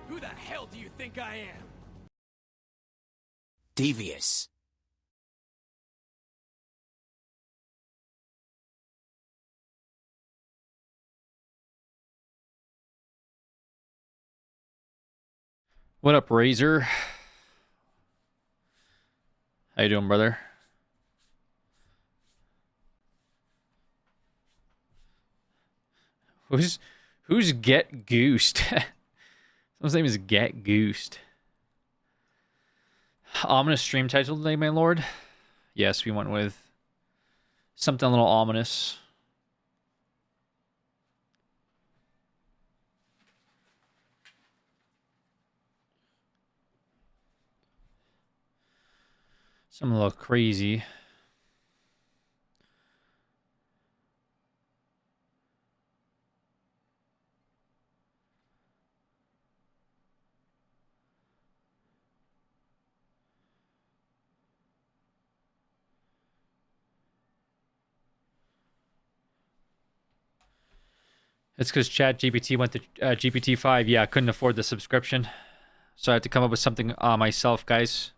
Who the hell do you think I am? Devious. What up, Razor? How you doing, brother? Who's Get Goosed? Someone's name is Get Goosed. Ominous stream title today, my lord. Yes, we went with something a little ominous. Something a little crazy. It's because ChatGPT went to GPT-5. Yeah, I couldn't afford the subscription. So I had to come up with something myself, guys.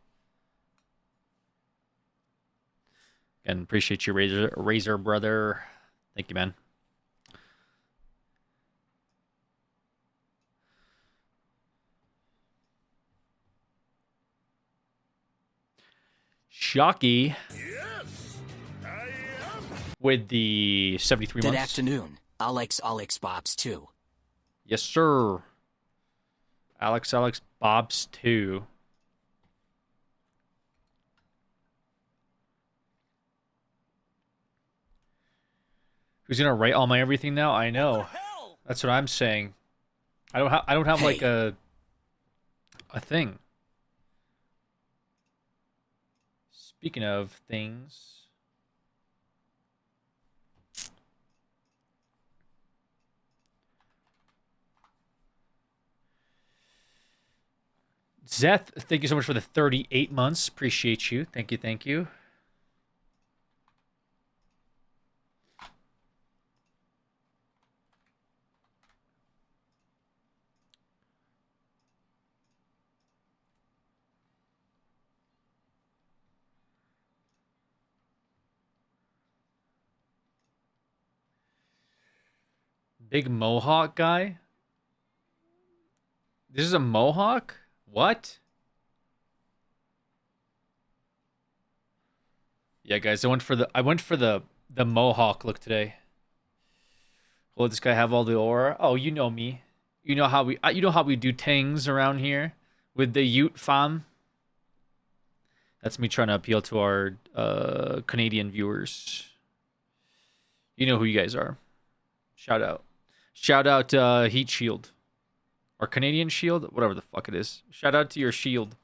Again, appreciate you, Razor brother. Thank you, man. Shocky. Yes, I am. With the 73 Good months. afternoon. Alex Bobs 2. Yes, sir. Alex Bobs 2. Who's gonna write all my everything now? I know. That's what I'm saying. I don't have Hey. like a thing. Speaking of things. Zeth, thank you so much for the 38 months. Appreciate you. Thank you, thank you. Big Mohawk guy? This is a Mohawk? What? Yeah, guys, I went for the Mohawk look today. Will this guy have all the aura? Oh, you know me. You know how we do things around here with the Ute fam. That's me trying to appeal to our Canadian viewers. You know who you guys are. Shout out. Shout out Heat Shield. Or Canadian Shield, whatever the fuck it is. Shout out to your shield.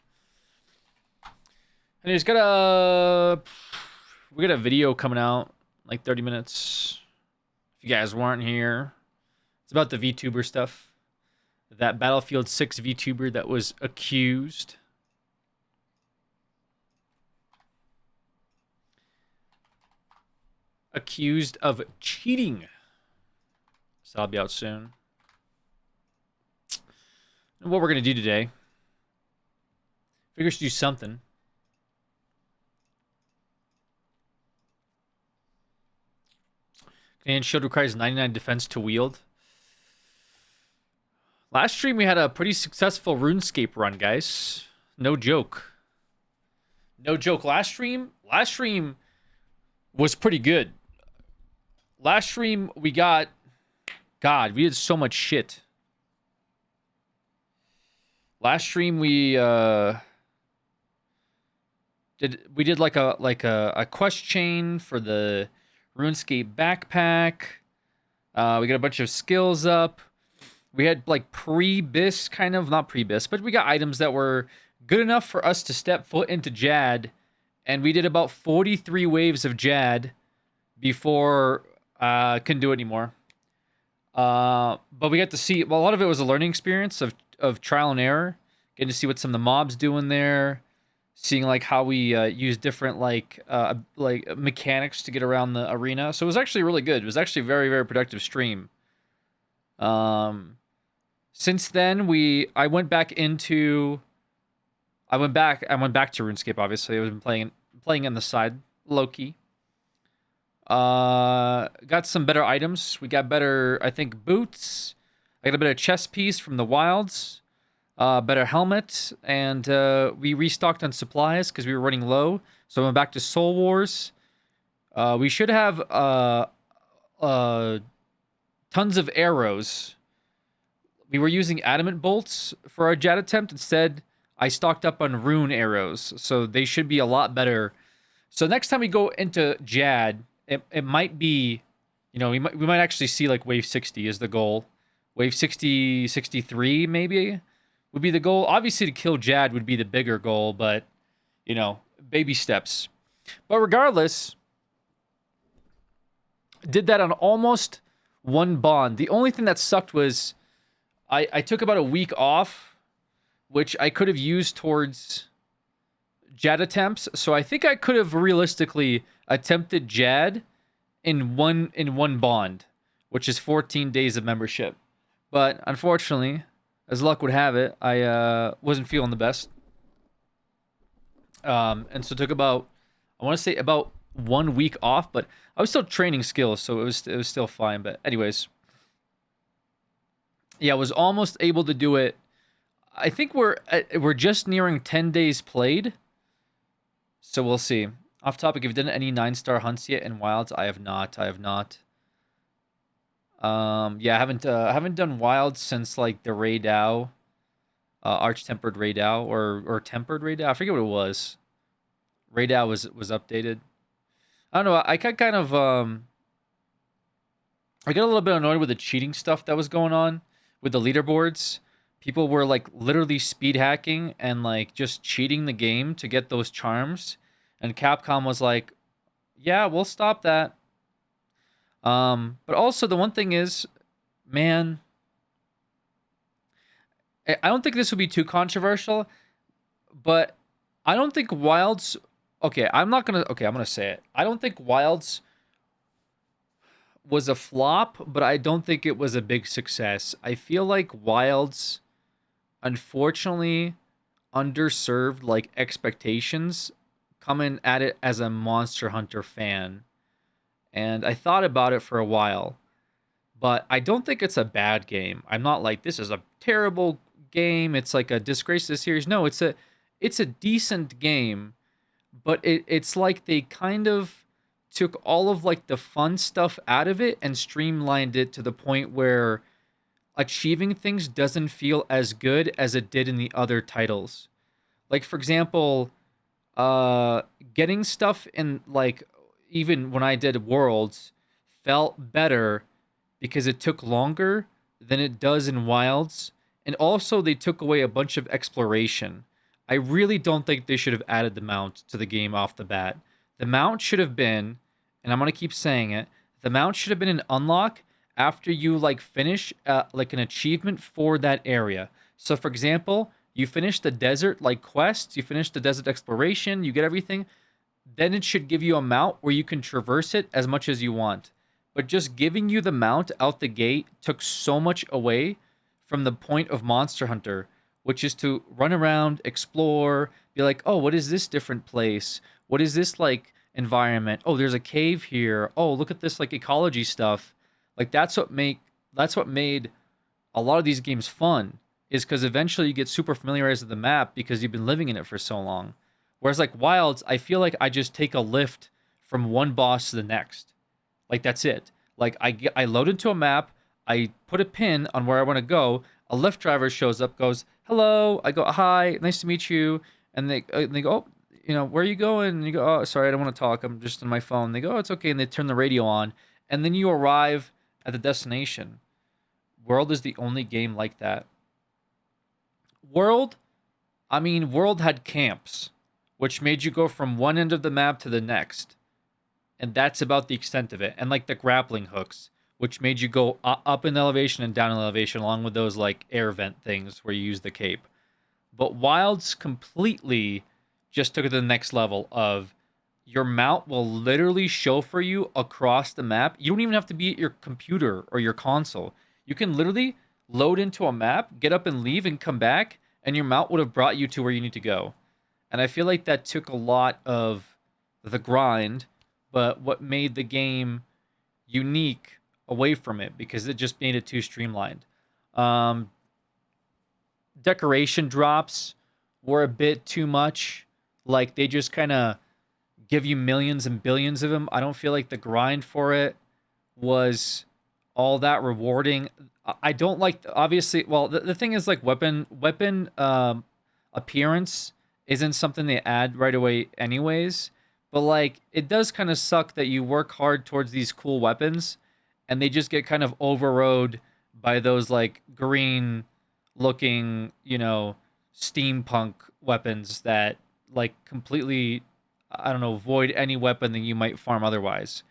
And we got a video coming out like 30 minutes. If you guys weren't here, it's about the VTuber stuff. That Battlefield 6 VTuber that was accused. Accused of cheating. So I'll be out soon. And what we're going to do today. Figure we should do something. Canadian Shield requires 99 defense to wield. Last stream we had a pretty successful RuneScape run, guys. No joke. No joke. Last stream was pretty good. Last stream we got... God, we did so much shit. Last stream we did like a quest chain for the RuneScape backpack. We got a bunch of skills up. We had like pre-bis, kind of, not pre-bis, but we got items that were good enough for us to step foot into Jad, and we did about 43 waves of Jad before couldn't do it anymore. But we got to see, well, a lot of it was a learning experience of trial and error, getting to see what some of the mobs do in there, seeing like how we use different like mechanics to get around the arena. So it was actually really good. It was actually a very, very productive stream. Since then, I went back to RuneScape. Obviously, I've been playing on the side, low key. Got some better items. We got better, I think, boots. I got a better chest piece from the wilds. Better helmet, and we restocked on supplies because we were running low. So I went back to Soul Wars. We should have tons of arrows. We were using adamant bolts for our Jad attempt. Instead, I stocked up on rune arrows, so they should be a lot better. So next time we go into Jad, it might be, we might actually see like wave 60 is the goal. Wave 60, 63 maybe would be the goal. Obviously, to kill Jad would be the bigger goal, but baby steps. But regardless, did that on almost one bond. The only thing that sucked was I took about a week off, which I could have used towards Jad attempts. So I think I could have realistically attempted Jad in one bond, which is 14 days of membership. But unfortunately, as luck would have it, I wasn't feeling the best. And so took about 1 week off, but I was still training skills, so it was still fine. But anyways, yeah, I was almost able to do it. I think we're just nearing 10 days played, so we'll see. Off topic, have you done any 9-star hunts yet in Wilds? I have not. Yeah, I haven't done Wilds since like the Raydao, Arch-Tempered Raydao or Tempered Raydao. I forget what it was. Raydao was updated. I don't know. I got kind of I got a little bit annoyed with the cheating stuff that was going on with the leaderboards. People were like literally speed hacking and like just cheating the game to get those charms, and Capcom was like, "Yeah, we'll stop that." But also the one thing is, man, I don't think this would be too controversial, but I don't think Wilds. Okay, I'm gonna say it. I don't think Wilds was a flop, but I don't think it was a big success. I feel like Wilds, unfortunately, underserved like expectations coming at it as a Monster Hunter fan. And I thought about it for a while, but I don't think it's a bad game. I'm not like this is a terrible game. It's like a disgrace to the series. No, it's a decent game, but it's like they kind of took all of like the fun stuff out of it and streamlined it to the point where achieving things doesn't feel as good as it did in the other titles. Like for example, getting stuff in like even when I did Worlds felt better because it took longer than it does in Wilds, and also they took away a bunch of exploration. I really don't think they should have added the mount to the game off the bat. The mount should have been, and I'm going to keep saying it, the mount should have been an unlock after you like finish like an achievement for that area. So for example, you finish the desert like quests, you finish the desert exploration, you get everything, then it should give you a mount where you can traverse it as much as you want. But just giving you the mount out the gate took so much away from the point of Monster Hunter, which is to run around, explore, be like, oh, what is this different place? What is this like environment? Oh, there's a cave here. Oh, look at this like ecology stuff. Like that's what made a lot of these games fun, is because eventually you get super familiarized with the map because you've been living in it for so long. Whereas like Wilds, I feel like I just take a lift from one boss to the next. Like that's it. Like I load into a map, I put a pin on where I want to go. A Lyft driver shows up, goes, "Hello." I go, "Hi, nice to meet you." And they go, "Oh, where are you going?" And you go, "Oh, sorry, I don't want to talk. I'm just on my phone." They go, "Oh, it's okay." And they turn the radio on, and then you arrive at the destination. World is the only game like that. World had camps, which made you go from one end of the map to the next. And that's about the extent of it. And like the grappling hooks, which made you go up in elevation and down in elevation, along with those like air vent things where you use the cape. But Wilds completely just took it to the next level of your mount will literally show for you across the map. You don't even have to be at your computer or your console. You can literally load into a map, get up and leave, and come back, and your mount would have brought you to where you need to go. And I feel like that took a lot of the grind, but what made the game unique away from it because it just made it too streamlined. Um, Decoration drops were a bit too much. Like they just kind of give you millions and billions of them. I don't feel like the grind for it was all that rewarding. I don't like obviously. Well, the thing is like weapon appearance isn't something they add right away anyways. But like it does kind of suck that you work hard towards these cool weapons and they just get kind of overrode by those like green looking, steampunk weapons that like completely, I don't know, void any weapon that you might farm otherwise.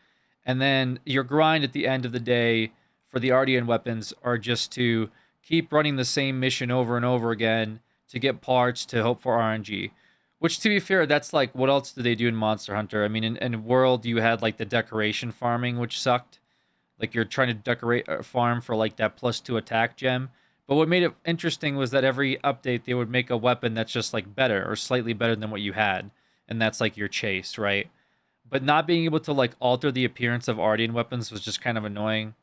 And then your grind at the end of the day for the Ardian weapons are just to keep running the same mission over and over again to get parts to hope for RNG. Which, to be fair, that's like, what else do they do in Monster Hunter? I mean, in World, you had like the decoration farming, which sucked. Like you're trying to decorate a farm for like that +2 attack gem. But what made it interesting was that every update they would make a weapon that's just like better or slightly better than what you had, and that's like your chase, right? But not being able to like alter the appearance of Ardian weapons was just kind of annoying.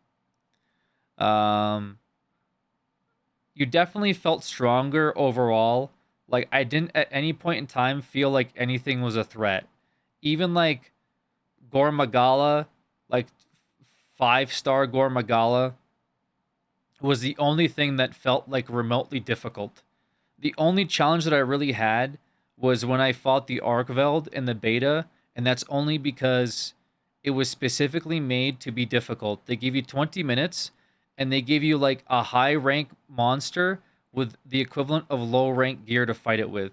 You definitely felt stronger overall. Like I didn't at any point in time feel like anything was a threat. Even like Gore Magala, like 5-star Gore Magala was the only thing that felt like remotely difficult. The only challenge that I really had was when I fought the Arkveld in the beta, and that's only because it was specifically made to be difficult. They give you 20 minutes, and they give you like a high rank monster with the equivalent of low rank gear to fight it with.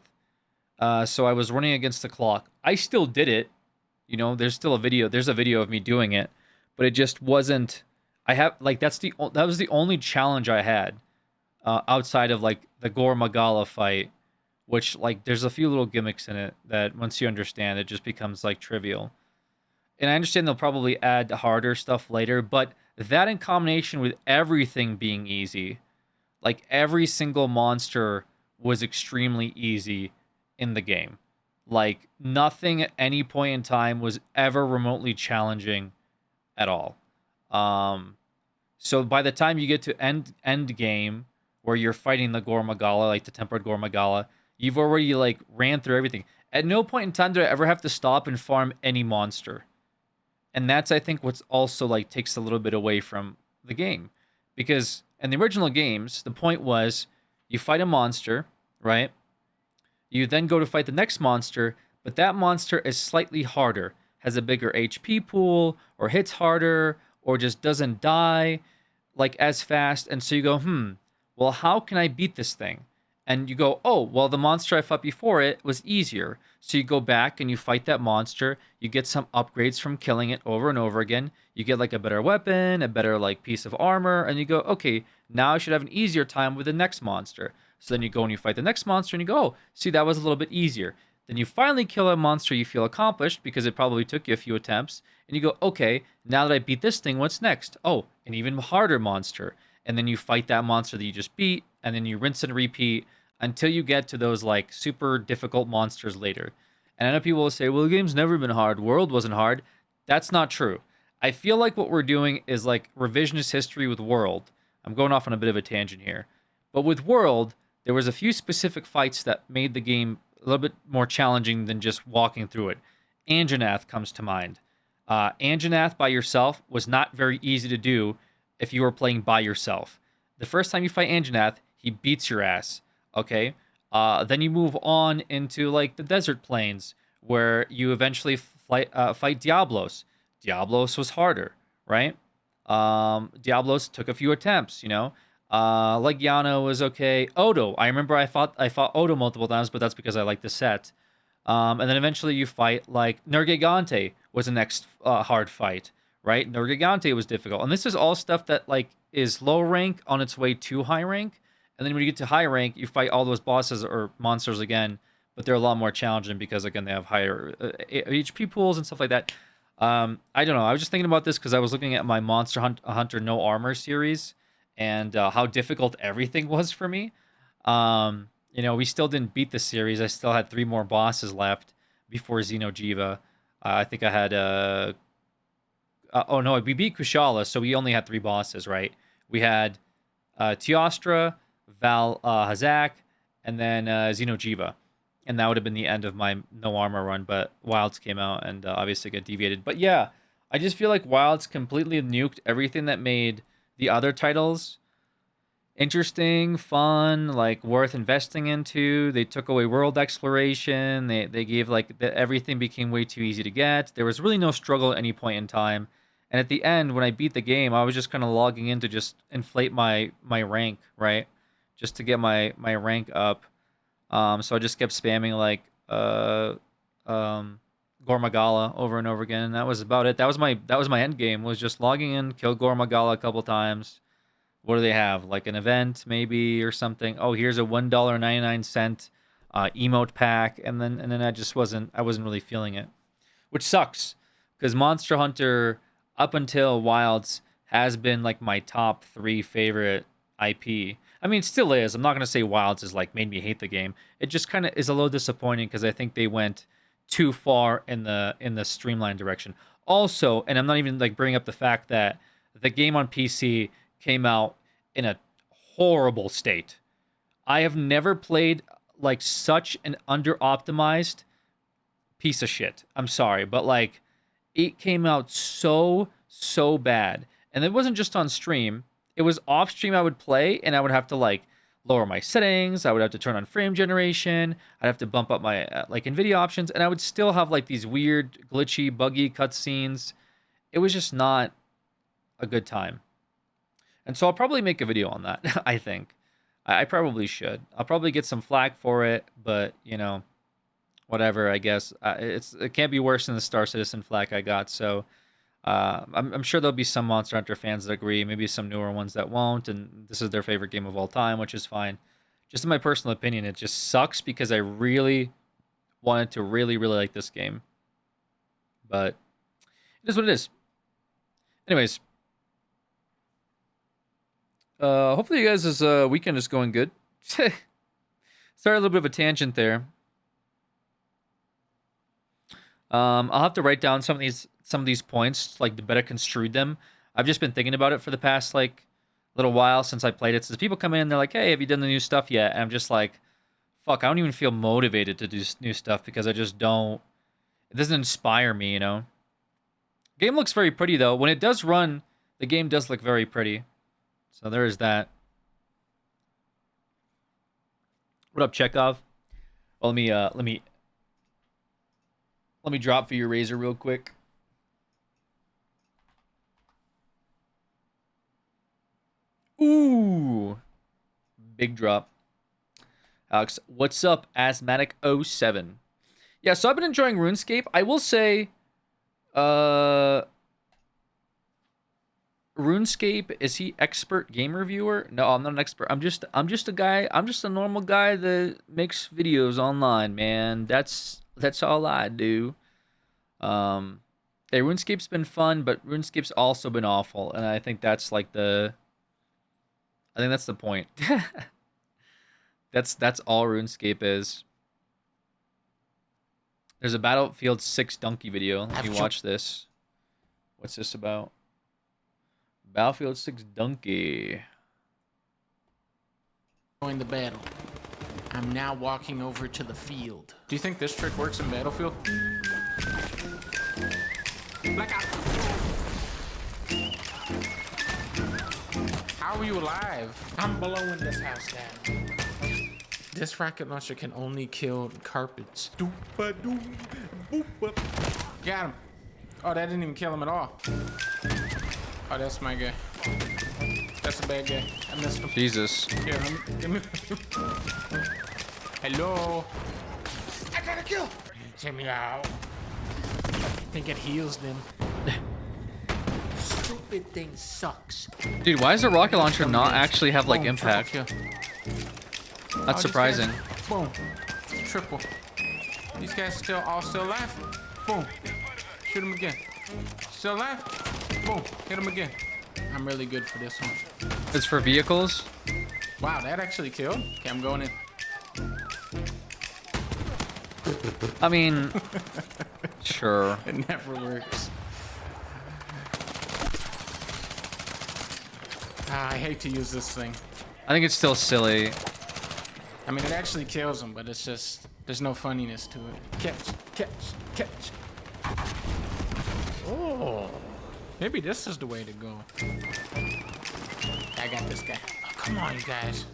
So I was running against the clock. I still did it. There's still a video. There's a video of me doing it, but it just wasn't. I have like that was the only challenge I had outside of like the Gore Magala fight, which like there's a few little gimmicks in it that once you understand it just becomes like trivial. And I understand they'll probably add harder stuff later, but that in combination with everything being easy, like every single monster was extremely easy in the game. Like nothing at any point in time was ever remotely challenging at all. So by the time you get to end game where you're fighting the Gore Magala, like the tempered Gore Magala, you've already like ran through everything. At no point in time did I ever have to stop and farm any monster. And that's I think what's also like takes a little bit away from the game. Because in the original games, the point was you fight a monster, right? You then go to fight the next monster, but that monster is slightly harder, has a bigger HP pool, or hits harder, or just doesn't die like as fast. And so you go, well, how can I beat this thing? And you go, oh, well, the monster I fought before it was easier. So you go back and you fight that monster. You get some upgrades from killing it over and over again. You get like a better weapon, a better like piece of armor, and you go, okay, now I should have an easier time with the next monster. So then you go and you fight the next monster and you go, oh, see, that was a little bit easier. Then you finally kill a monster you feel accomplished because it probably took you a few attempts. And you go, okay, now that I beat this thing, what's next? Oh, an even harder monster. And then you fight that monster that you just beat, and then you rinse and repeat until you get to those like super difficult monsters later. And I know people will say, well, the game's never been hard. World wasn't hard. That's not true. I feel like what we're doing is like revisionist history with World. I'm going off on a bit of a tangent here. But with World, there was a few specific fights that made the game a little bit more challenging than just walking through it. Anjanath comes to mind. Anjanath by yourself was not very easy to do if you were playing by yourself. The first time you fight Anjanath, he beats your ass. Okay? Then you move on into like the desert plains where you eventually fight Diablos. Diablos was harder, right? Diablos took a few attempts, like Yano was okay. Odo, I remember I fought Odo multiple times, but that's because I like the set. And then eventually you fight like Nergigante was the next hard fight, right? Nergigante was difficult, and this is all stuff that like is low rank on its way to high rank. And then when you get to high rank, you fight all those bosses or monsters again, but they're a lot more challenging because again they have higher HP pools and stuff like that. I don't know. I was just thinking about this because I was looking at my Monster Hunter No Armor series, and how difficult everything was for me. You know, we still didn't beat the series. I still had 3 more bosses left before Xeno'jiiva. I think I had oh no, we beat Kushala, so we only had 3 bosses, right? We had Teostra, Val Hazak, and then Xeno'jiiva. And that would have been the end of my no armor run, but Wilds came out and obviously got deviated. But yeah, I just feel like Wilds completely nuked everything that made the other titles interesting, fun, like worth investing into. They took away world exploration. They gave like everything became way too easy to get. There was really no struggle at any point in time. And at the end, when I beat the game, I was just kind of logging in to just inflate my rank, right? Just to get my rank up. So I just kept spamming like Gormagala over and over again, and that was about it. That was my end game, was just logging in, kill Gormagala a couple times. What do they have? Like an event maybe or something. Oh, here's a $1.99 emote pack, and then I wasn't really feeling it, which sucks because Monster Hunter up until Wilds has been like my top 3 favorite IP. I mean, it still is. I'm not gonna say Wilds is like made me hate the game. It just kind of is a little disappointing because I think they went too far in the streamlined direction. Also, and I'm not even like bringing up the fact that the game on PC came out in a horrible state. I have never played like such an under-optimized piece of shit. I'm sorry, but like it came out so bad. And it wasn't just on stream. It was off stream. I would play and I would have to like lower my settings. I would have to turn on frame generation. I'd have to bump up my like NVIDIA options, and I would still have like these weird, glitchy, buggy cutscenes. It was just not a good time. And so I'll probably make a video on that. I think I probably should. I'll probably get some flack for it, but you know, whatever. I guess it can't be worse than the Star Citizen flack I got. So. I'm sure there'll be some Monster Hunter fans that agree, maybe some newer ones that won't, and this is their favorite game of all time, which is fine. Just in my personal opinion, it just sucks because I really wanted to really like this game. But it is what it is. Anyways, hopefully you guys' weekend is going good. Sorry, a little bit of a tangent there. I'll have to write down some of these points, like to better construe them. I've just been thinking about it for the past like little while since I played it. So people come in and they're like, "Hey, have you done the new stuff yet?" And I'm just like, "Fuck, I don't even feel motivated to do new stuff because I just don't. It doesn't inspire me, you know." Game looks very pretty though. When it does run, the game does look very pretty. So there is that. What up, Chekhov? Well, let me drop for your Razor real quick. Ooh, big drop. Alex, what's up, Asthmatic07? Yeah, so I've been enjoying RuneScape. I will say, RuneScape, is he expert game reviewer? No, I'm not an expert. I'm just a guy. I'm just a normal guy that makes videos online, man. That's all I do. Hey, RuneScape's been fun, but RuneScape's also been awful, and I think that's like the point. That's all RuneScape is. There's a Battlefield 6 donkey video. Let me watch this. What's this about? Battlefield 6 donkey. Join the battle. I'm now walking over to the field. Do you think this trick works in Battlefield? Blackout. How are you alive? I'm blowing this house down. This rocket launcher can only kill carpets. Got him. Oh, that didn't even kill him at all. Oh, that's my guy. That's a bad guy. I missed him. Jesus. Here, give me. Hello. I got a kill. Check me out. I think it heals them. Stupid thing sucks. Dude, why does the rocket launcher not actually have like impact? That's surprising. Boom. Triple. These guys all still alive. Boom. Shoot him again. Still alive. Boom. Hit him again. I'm really good for this one. It's for vehicles. Wow, that actually killed. Okay, I'm going in. I mean, sure. It never works. Ah, I hate to use this thing. I think it's still silly. I mean, it actually kills them, but it's just, there's no funniness to it. Catch. Oh, maybe this is the way to go. I got this guy. Oh, come on, you guys.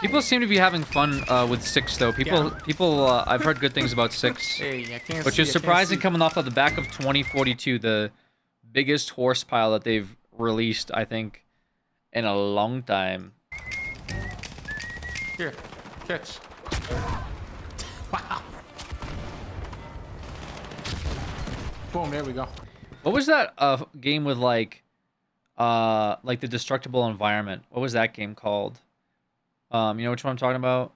People seem to be having fun with 6 though. People, I've heard good things about 6, Hey, I can't which see, is I can't surprising see. coming off of the back of 2042, the biggest horse pile that they've released, I think, in a long time. Here, catch. Wow. Boom, there we go. What was that game with like the destructible environment? What was that game called? You know which one I'm talking about?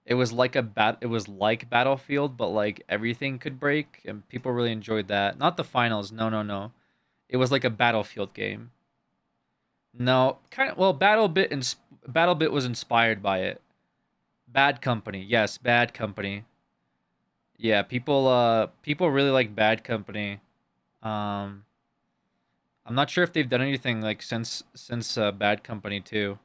It was like Battlefield, but like everything could break, and people really enjoyed that. Not the finals, no. It was like a Battlefield game. No, kind of. Well, BattleBit was inspired by it. Bad Company, yes, Bad Company. Yeah, people really like Bad Company. I'm not sure if they've done anything like since Bad Company 2.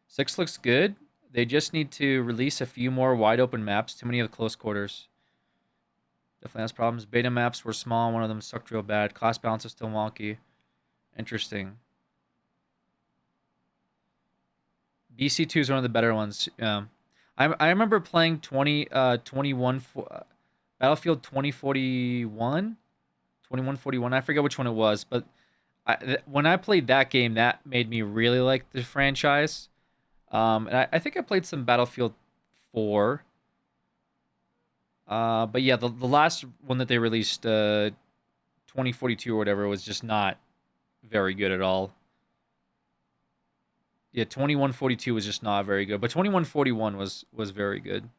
6 looks good. They just need to release a few more wide open maps. Too many of the close quarters. Definitely has problems. Beta maps were small. One of them sucked real bad. Class balance is still wonky. Interesting. BC2 is one of the better ones. I remember playing Battlefield 2141. I forget which one it was, but when I played that game, that made me really like the franchise. And I think I played some Battlefield 4. But yeah, the last one that they released, 2042 or whatever, was just not very good at all. Yeah, 2142 was just not very good, but 2141 was very good.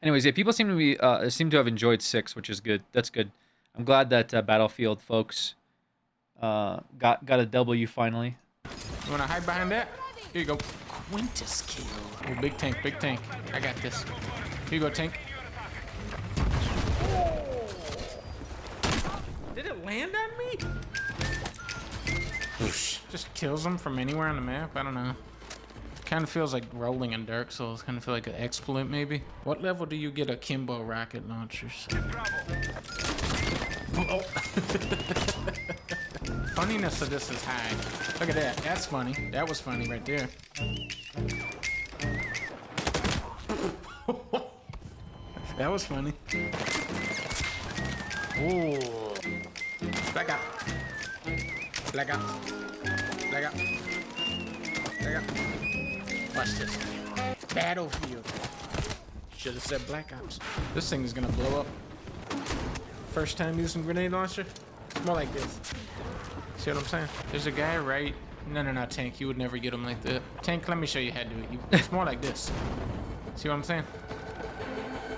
Anyways, yeah, people seem to have enjoyed 6, which is good. That's good. I'm glad that Battlefield folks got a W finally. You wanna hide behind that? Here you go. Quintus kill. Oh, big tank. I got this. Here you go, tank. Did it land on me? Just kills them from anywhere on the map. I don't know. Kind of feels like rolling in Dark Souls. Kind of feel like an exploit, maybe. What level do you get akimbo rocket launchers? Oh. Funniness of this is high. Look at that. That's funny. That was funny right there. That was funny. Ooh. Black out. Watch this. Battlefield. Should have said Black Ops. This thing is gonna blow up. First time using grenade launcher. It's more like this. See what I'm saying? There's a guy right. No, Tank. You would never get him like that. Tank, let me show you how to do it. It's more like this. See what I'm saying?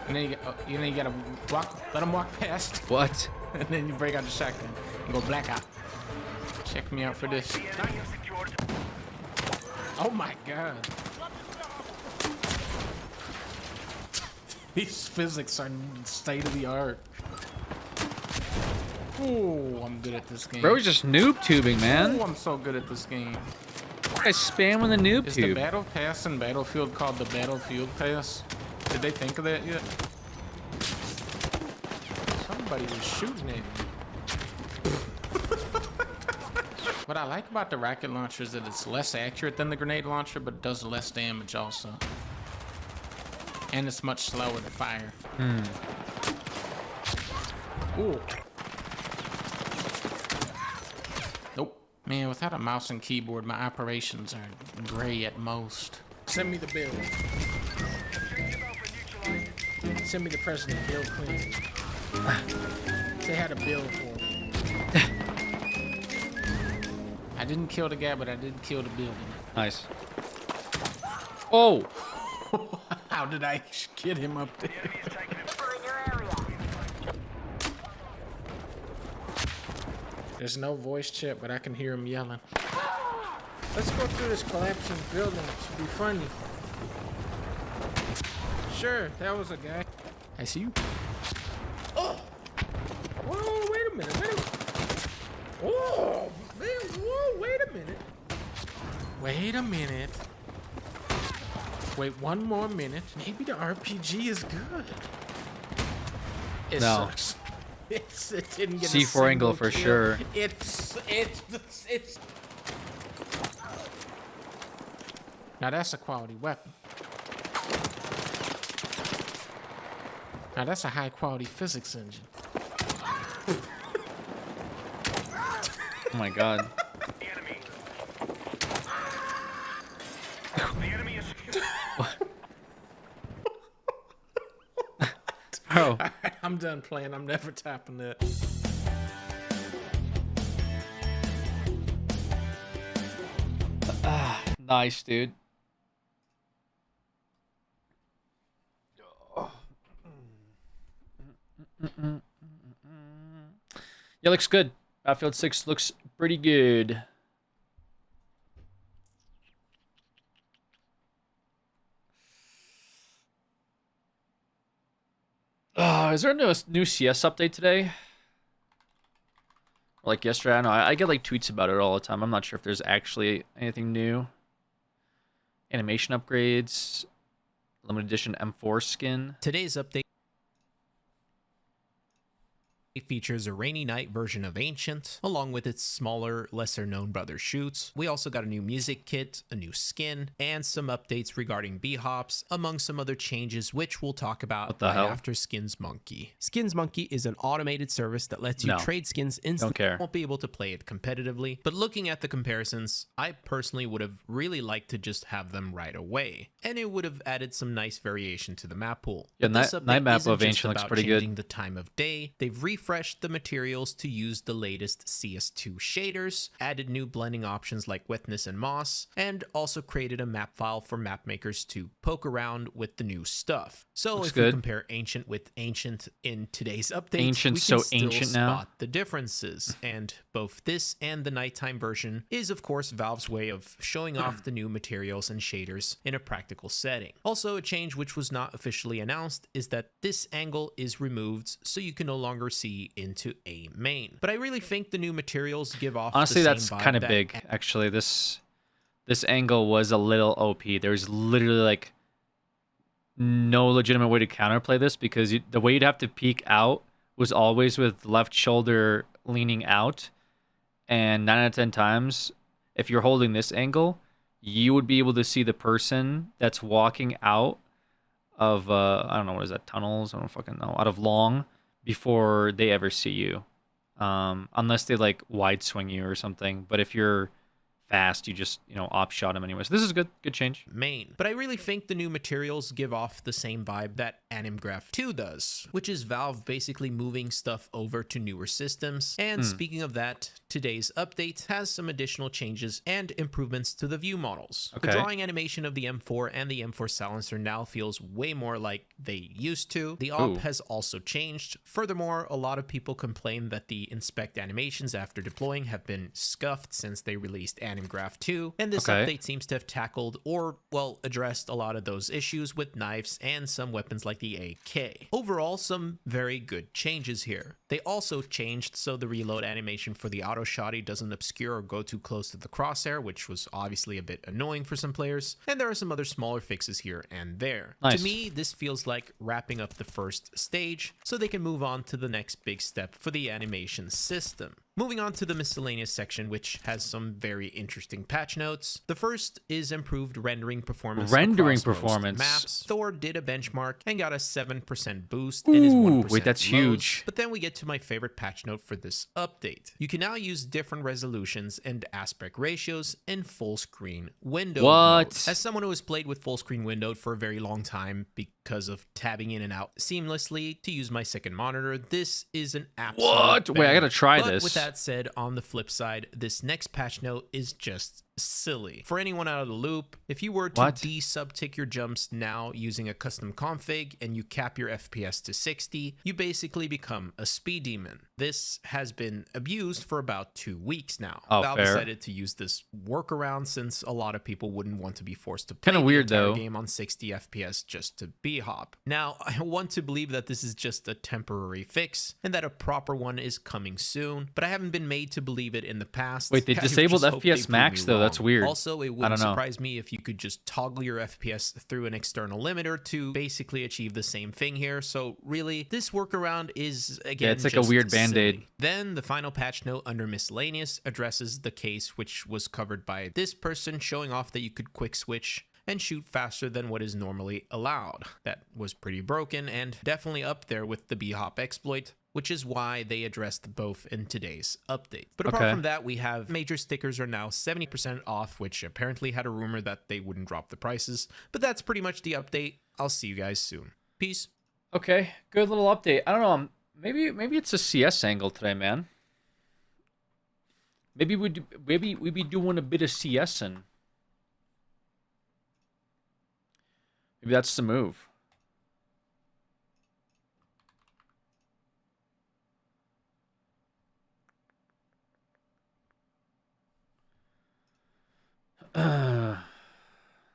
And then you gotta walk. Let him walk past. What? And then you break out the shotgun and go Black Out. Check me out for this. Oh my god. These physics are state of the art. Oh, I'm good at this game. Bro, just noob tubing, man. Oh, I'm so good at this game. I spamming the noob Is the tube. battle pass in Battlefield called the Battlefield Pass? Did they think of that yet? Somebody was shooting at me. What I like about the rocket launcher is that it's less accurate than the grenade launcher, but does less damage also. And it's much slower to fire. Ooh. Nope. Man, without a mouse and keyboard, my operations are gray at most. Send me the bill. Send me the President Bill Clinton. They had a bill for me. I didn't kill the guy, but I did kill the building. Nice. Oh! How did I get him up there? There's no voice chat, but I can hear him yelling. Let's go through this collapsing building. It should be funny. Sure, that was a guy. I see you. Oh! Whoa, wait a minute. Whoa, man, whoa, wait a minute. Wait a minute. Wait one more minute. Maybe the RPG is good. It No. sucks. It didn't get C4 a angle single for kill. sure. It's. Now that's a quality weapon. Now that's a high quality physics engine. Oh my god. The enemy. The enemy is. Bro. I'm done playing. I'm never tapping that. Nice, dude. Yeah, looks good. Battlefield 6 looks pretty good. Is there a new CS update today? Or like yesterday? I don't know. I get like tweets about it all the time. I'm not sure if there's actually anything new. Animation upgrades. Limited edition M4 skin. Today's update features a rainy night version of Ancient, along with its smaller, lesser-known brother Shoots. We also got a new music kit, a new skin, and some updates regarding B-Hops, among some other changes which we'll talk about the right hell? after Skins Monkey. Skins Monkey is an automated service that lets you No. trade skins instantly. Don't care. Won't be able to play it competitively, but looking at the comparisons, I personally would have really liked to just have them right away, and it would have added some nice variation to the map pool. Yeah, But this night update map isn't of just Ancient looks about pretty good. changing the time of day. They've refreshed the materials to use the latest CS2 shaders, added new blending options like wetness and moss, and also created a map file for map makers to poke around with the new stuff. So Looks if we good. compare Ancient with Ancient in today's update, Ancient's we can so still ancient now. spot the differences, and both this and the nighttime version is of course Valve's way of showing off the new materials and shaders in a practical setting. Also, a change which was not officially announced is that this angle is removed so you can no longer see into a main. But I really think the new materials give off Honestly, the same that's vibe kind of that big. Actually, this angle was a little OP. There's literally like no legitimate way to counterplay this because the way you'd have to peek out was always with left shoulder leaning out, and 9 out of 10 times, if you're holding this angle, you would be able to see the person that's walking out of I don't know, what is that, tunnels? I don't fucking know. Out of long before they ever see you. Unless they like wide swing you or something. But if you're fast, you just, op shot them anyway. So this is good change. main. But I really think the new materials give off the same vibe that AnimGraph 2 does, which is Valve basically moving stuff over to newer systems. And speaking of that, today's update has some additional changes and improvements to the view models. The Okay. drawing animation of the M4 and the M4 silencer now feels way more like they used to. The op Ooh. has also changed. Furthermore, a lot of people complain that the inspect animations after deploying have been scuffed since they released AnimGraph 2, and this Okay. update seems to have tackled or, well, addressed a lot of those issues with knives and some weapons like the AK. Overall, some very good changes here. They also changed so the reload animation for the auto shotty doesn't obscure or go too close to the crosshair, which was obviously a bit annoying for some players, and there are some other smaller fixes here and there. Nice. To me, this feels like wrapping up the first stage so they can move on to the next big step for the animation system. Moving on to the miscellaneous section, which has some very interesting patch notes. The first is improved rendering performance. Rendering across most performance. maps. Thor did a benchmark and got a 7% boost in his 1% wait, that's lows. huge. But then we get to my favorite patch note for this update. You can now use different resolutions and aspect ratios in full screen window What? mode. As someone who has played with full screen windowed for a very long time because of tabbing in and out seamlessly to use my second monitor, this is an absolute What? Wait, I gotta try but this. with that said, on the flip side, this next patch note is just silly. For anyone out of the loop, if you were to What? de-subtick your jumps now using a custom config and you cap your FPS to 60, you basically become a speed demon. This has been abused for about 2 weeks now. Oh, Valve fair. decided to use this workaround since a lot of people wouldn't want to be forced to play Kinda the weird, entire though. game on 60 FPS just to b-hop. Now, I want to believe that this is just a temporary fix and that a proper one is coming soon, but I haven't been made to believe it in the past. Wait, they I disabled just hope they FPS prove max, me though. That's wrong. weird. Also, it I wouldn't don't know. surprise me if you could just toggle your FPS through an external limiter to basically achieve the same thing here. So really, this workaround is, again, it's like a just weird Band-Aid. silly. Then the final patch note under miscellaneous addresses the case which was covered by this person, showing off that you could quick switch and shoot faster than what is normally allowed. That was pretty broken and definitely up there with the b-hop exploit, which is why they addressed both in today's update. But apart Okay. from that, we have major stickers are now 70% off, which apparently had a rumor that they wouldn't drop the prices. But that's pretty much the update. I'll see you guys soon. Peace. Okay, good little update. I don't know. Maybe it's a CS angle today, man. Maybe we be doing a bit of CSing. Maybe that's the move.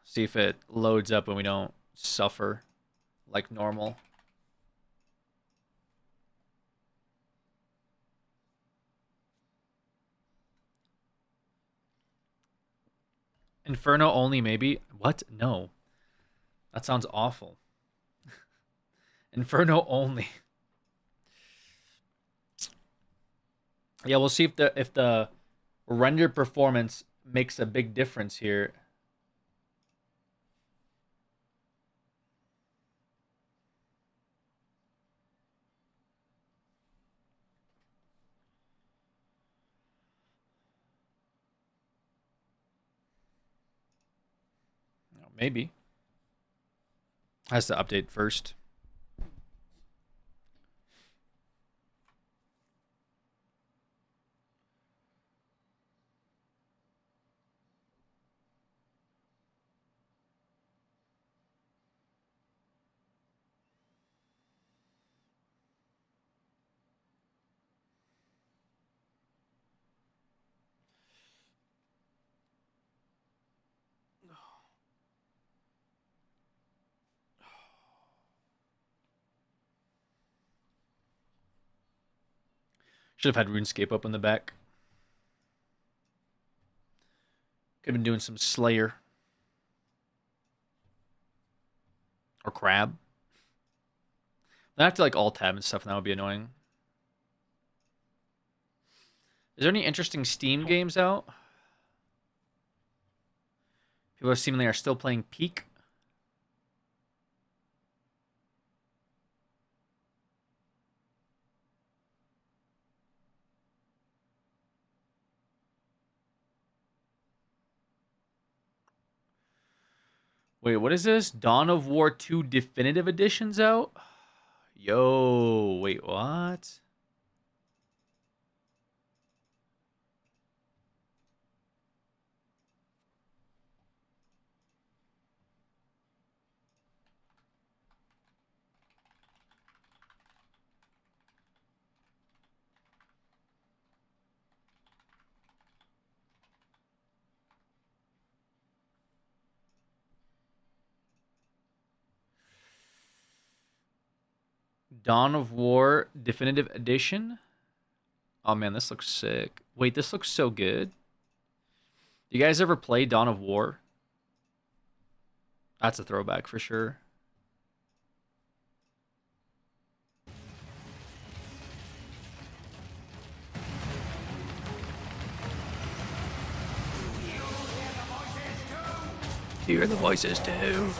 See if it loads up and we don't suffer like normal. Inferno only, maybe? What? No. That sounds awful. Inferno only. Yeah, we'll see if the render performance makes a big difference here. Maybe. Has to update first. Should have had RuneScape up in the back. Could have been doing some Slayer. Or Crab. I have to like alt tab and stuff, and that would be annoying. Is there any interesting Steam games out? People seemingly are still playing Peak. Wait, what is this? Dawn of War 2 Definitive Edition's out? Yo, wait, what? Dawn of War Definitive Edition? Oh man, this looks sick. Wait, this looks so good. You guys ever play Dawn of War? That's a throwback for sure. Hear the voices too.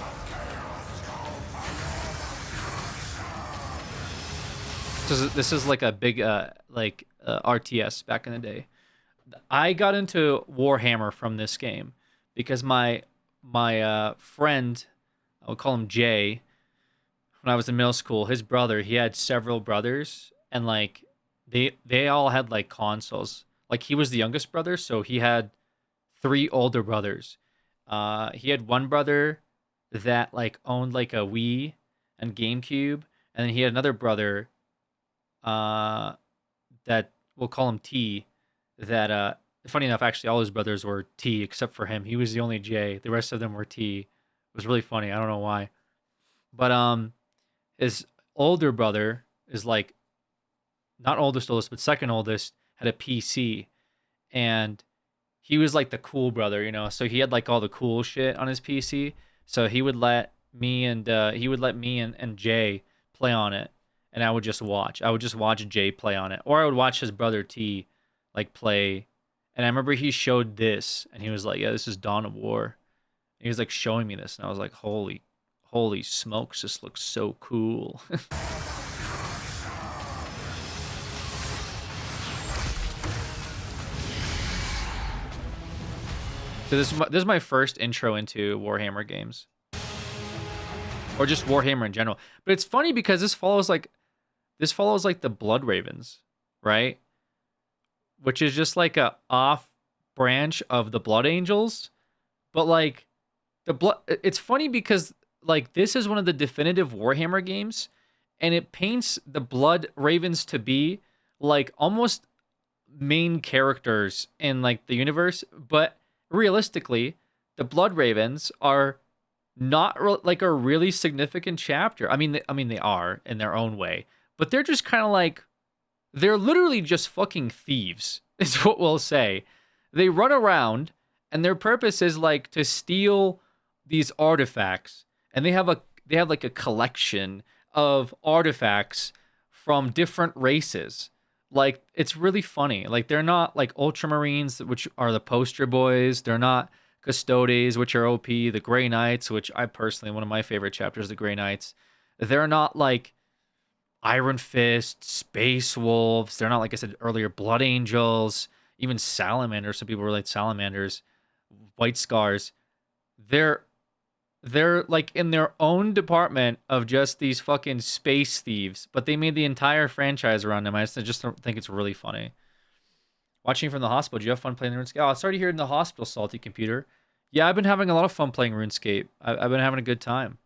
This is like a big RTS back in the day. I got into Warhammer from this game because my friend, I would call him Jay, when I was in middle school, his brother, he had several brothers, and like they all had like consoles. Like he was the youngest brother, so he had 3 older brothers. He had one brother that like owned like a Wii and GameCube, and then he had another brother that we'll call him T. That funny enough, actually, all his brothers were T except for him. He was the only J. The rest of them were T. It was really funny. I don't know why, but his older brother is like not oldest, but second oldest, had a PC, and he was like the cool brother, you know. So he had like all the cool shit on his PC. So he would let me and Jay play on it, and I would just watch. I would just watch Jay play on it, or I would watch his brother T like play. And I remember he showed this, and he was like, "Yeah, this is Dawn of War." He was like showing me this, and I was like, "Holy smokes, this looks so cool." So this is my first intro into Warhammer games, or just Warhammer in general. But it's funny because this follows like the Blood Ravens, right? Which is just like a off branch of the Blood Angels, but like it's funny because like this is one of the definitive Warhammer games, and it paints the Blood Ravens to be like almost main characters in like the universe, but realistically, the Blood Ravens are not like a really significant chapter. I mean, they are in their own way, but they're just kind of like, they're literally just fucking thieves, is what we'll say. They run around, and their purpose is like to steal these artifacts, and they have like a collection of artifacts from different races. Like, it's really funny. Like, they're not like Ultramarines, which are the poster boys. They're not Custodes, which are OP. The Grey Knights, which I personally, one of my favorite chapters, the Grey Knights. They're not like Iron Fist, Space Wolves. They're not, like I said earlier, Blood Angels, even Salamanders. Some people relate Salamanders, White Scars. They're like in their own department of just these fucking space thieves, but they made the entire franchise around them. I just don't think it's really funny. Watching from the hospital, do you have fun playing RuneScape? Oh, sorry to hear in the hospital, Salty Computer. Yeah, I've been having a lot of fun playing RuneScape. I've been having a good time.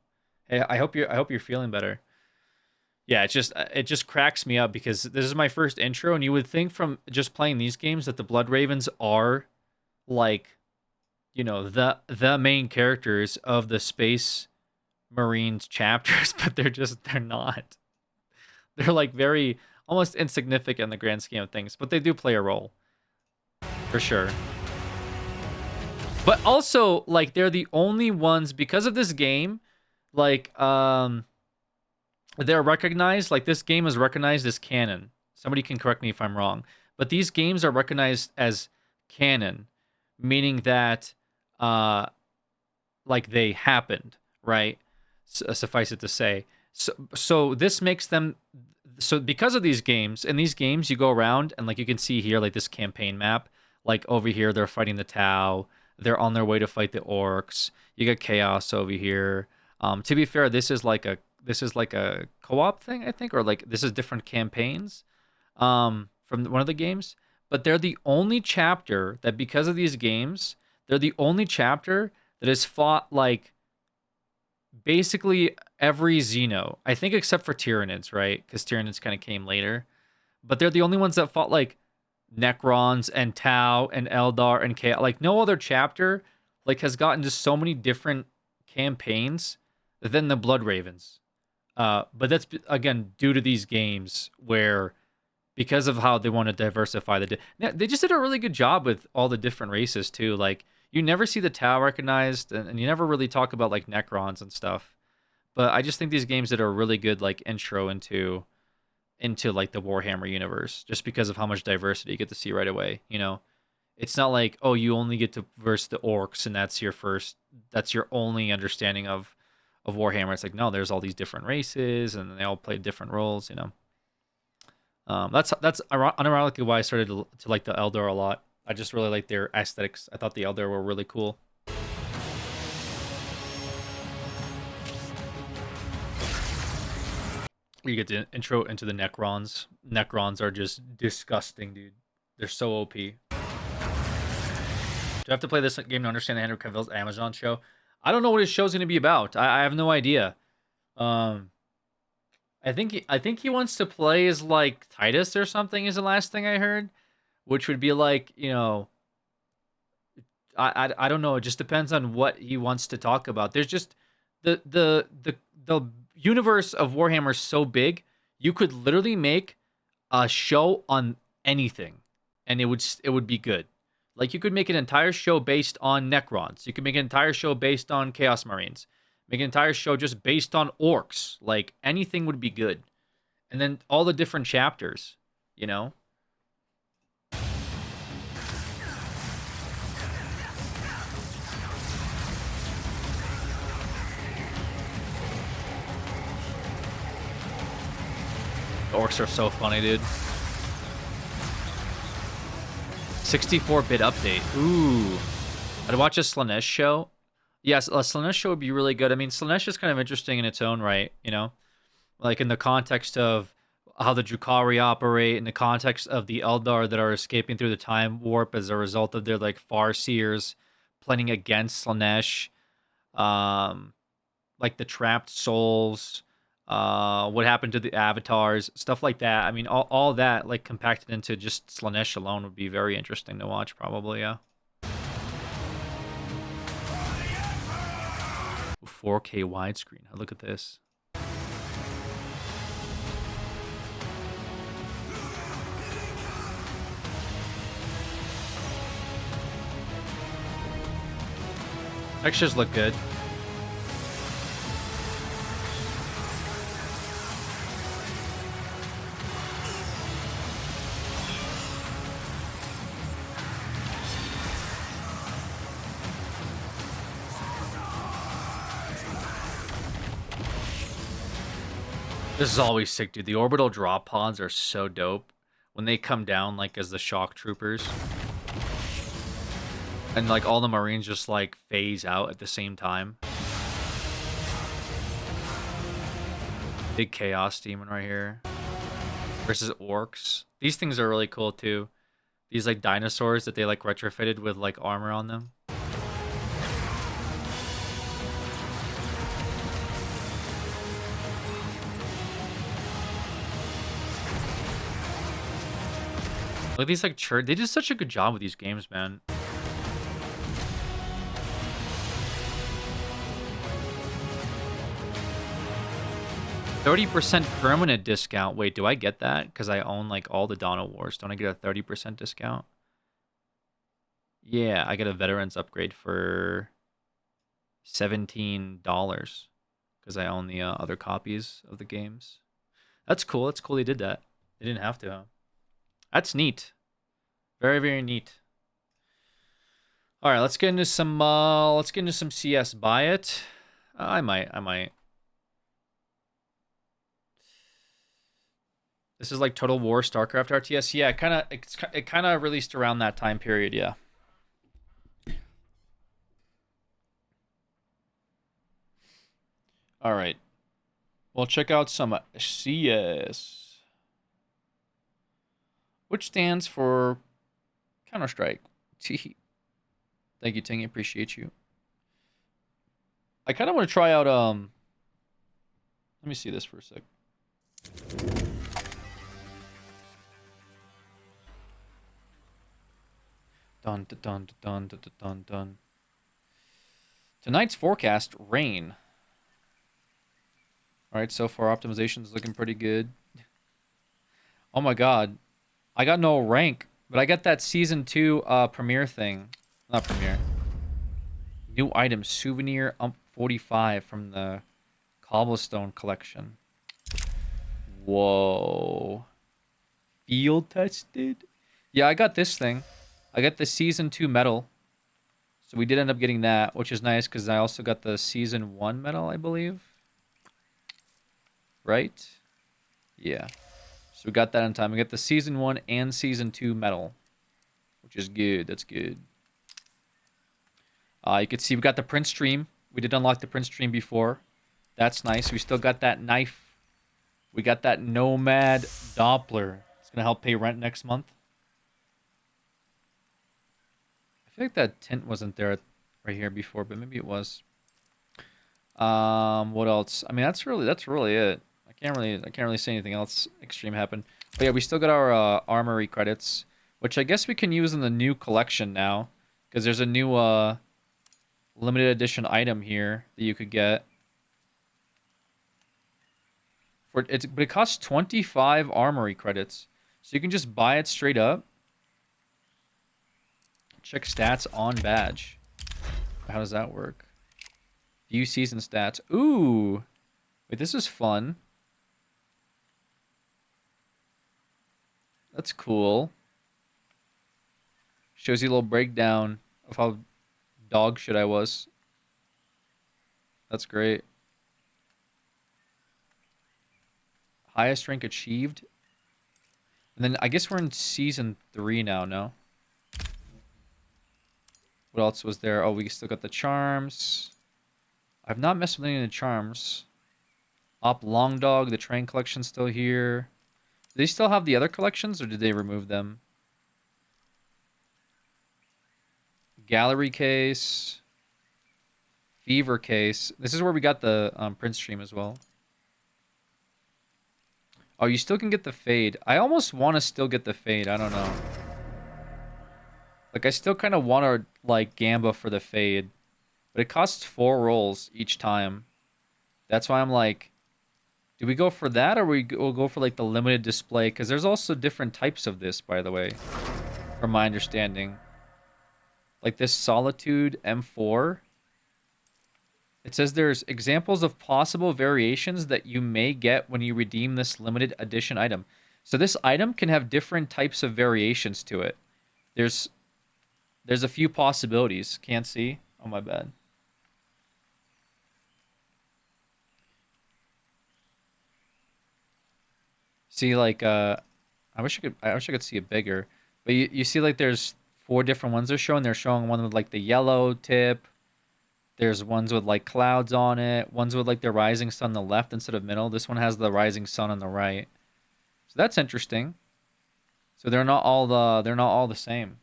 Hey, I hope you're feeling better. Yeah, it just cracks me up because this is my first intro, and you would think from just playing these games that the Blood Ravens are like, you know, the main characters of the Space Marines chapters, but they're not. They're like very almost insignificant in the grand scheme of things, but they do play a role for sure. But also, like, they're the only ones because of this game, like they're recognized, like this game is recognized as canon. Somebody can correct me if I'm wrong, but these games are recognized as canon, meaning that like they happened, right? Suffice it to say. So this makes them, so because of these games, in these games you go around and like you can see here, like this campaign map, like over here they're fighting the Tau, they're on their way to fight the Orcs. You got Chaos over here. To be fair, this is like a co-op thing, I think, or like this is different campaigns from one of the games. But they're the only chapter that, because of these games, they're the only chapter that has fought like basically every Xeno, I think, except for Tyranids, right? Because Tyranids kind of came later. But they're the only ones that fought like Necrons and Tau and Eldar and Chaos. Like no other chapter like has gotten just so many different campaigns than the Blood Ravens. But that's again due to these games where, because of how they want to diversify they just did a really good job with all the different races too. Like you never see the Tau recognized, and you never really talk about like Necrons and stuff. But I just think these games did a really good like intro into like the Warhammer universe, just because of how much diversity you get to see right away. You know, it's not like, oh, you only get to verse the Orcs and that's your only understanding of Warhammer. It's like, no, there's all these different races and they all play different roles. You know, that's unironically why I started to like the Eldar a lot. I just really like their aesthetics. I thought the Eldar were really cool. You get the intro into the Necrons. Necrons are just disgusting, dude. They're so OP. Do I have to play this game to understand Henry Cavill's Amazon show? I don't know what his show's going to be about. I have no idea. I think he wants to play as like Titus or something. Is the last thing I heard, which would be like, you know, I don't know. It just depends on what he wants to talk about. There's just the universe of Warhammer is so big, you could literally make a show on anything, and it would be good. Like, you could make an entire show based on Necrons. You could make an entire show based on Chaos Marines. Make an entire show just based on orcs. Like, anything would be good. And then all the different chapters, you know? The orcs are so funny, dude. 64-bit update. Ooh. I'd watch a Slaanesh show. Yes, a Slaanesh show would be really good. I mean, Slaanesh is kind of interesting in its own right, you know? Like, in the context of how the Drukhari operate, in the context of the Eldar that are escaping through the time warp as a result of their, like, Farseers planning against Slaanesh. Like, the trapped souls. What happened to the avatars, stuff like that. I mean, all that, like, compacted into just Slaanesh alone would be very interesting to watch, probably, yeah. 4K widescreen. Look at this. Textures look good. This is always sick, dude. The orbital drop pods are so dope. When they come down, like, as the shock troopers. And, like, all the Marines just, like, phase out at the same time. Big Chaos Demon right here. Versus Orcs. These things are really cool, too. These, like, dinosaurs that they, like, retrofitted with, like, armor on them. Look at these, like, church. They did such a good job with these games, man. $30% permanent discount. Wait, do I get that? Because I own, like, all the Dawn of Wars. Don't I get a 30% discount? Yeah, I get a Veterans upgrade for $17 because I own the other copies of the games. That's cool. That's cool they did that. They didn't have to, huh? That's neat. Very, very neat. All right, let's get into some CS. Buy it. I might. This is like Total War, StarCraft RTS. Yeah, it kind of released around that time period, yeah. All right. Well, check out some CS, which stands for Counter-Strike. Thank you, Tingy. Appreciate you. I kind of want to try out, let me see this for a sec. Dun, dun, dun, dun, dun, dun, dun. Tonight's forecast, rain. All right, so far optimization is looking pretty good. Oh my god. I got no rank, but I got that Season 2 premiere thing. Not premiere. New item, souvenir UMP 45 from the Cobblestone collection. Whoa. Field tested? Yeah, I got this thing. I got the Season 2 medal. So we did end up getting that, which is nice because I also got the Season 1 medal, I believe. Right? Yeah. So we got that in time. We got the Season 1 and Season 2 medal, which is good. That's good. You can see we got the print stream. We did unlock the print stream before. That's nice. We still got that knife. We got that Nomad Doppler. It's going to help pay rent next month. I feel like that tint wasn't there right here before, but maybe it was. What else? I mean, that's really it. I can't really say anything else extreme happened. But yeah, we still got our armory credits, which I guess we can use in the new collection now, because there's a new limited edition item here that you could get. But it costs 25 armory credits, so you can just buy it straight up. Check stats on badge. How does that work? View season stats. Ooh, wait, this is fun. That's cool. Shows you a little breakdown of how dog shit I was. That's great. Highest rank achieved. And then I guess we're in season 3 now, no? What else was there? Oh, we still got the charms. I've not messed with any of the charms. Op Long Dog, the train collection's still here. Do they still have the other collections, or did they remove them? Gallery case. Fever case. This is where we got the Prince stream as well. Oh, you still can get the fade. I almost want to still get the fade. I don't know. Like, I still kind of want to, like, gamba for the fade. But it costs 4 rolls each time. That's why I'm like, do we go for that, or we'll go for, like, the limited display? Because there's also different types of this, by the way, from my understanding. Like this Solitude M4. It says there's examples of possible variations that you may get when you redeem this limited edition item. So this item can have different types of variations to it. There's a few possibilities. Can't see? Oh, my bad. See, like, I wish I could see it bigger. But you see, like, there's 4 different ones they're showing. They're showing one with, like, the yellow tip. There's ones with, like, clouds on it. Ones with, like, the rising sun on the left instead of middle. This one has the rising sun on the right. So that's interesting. So they're not all the same.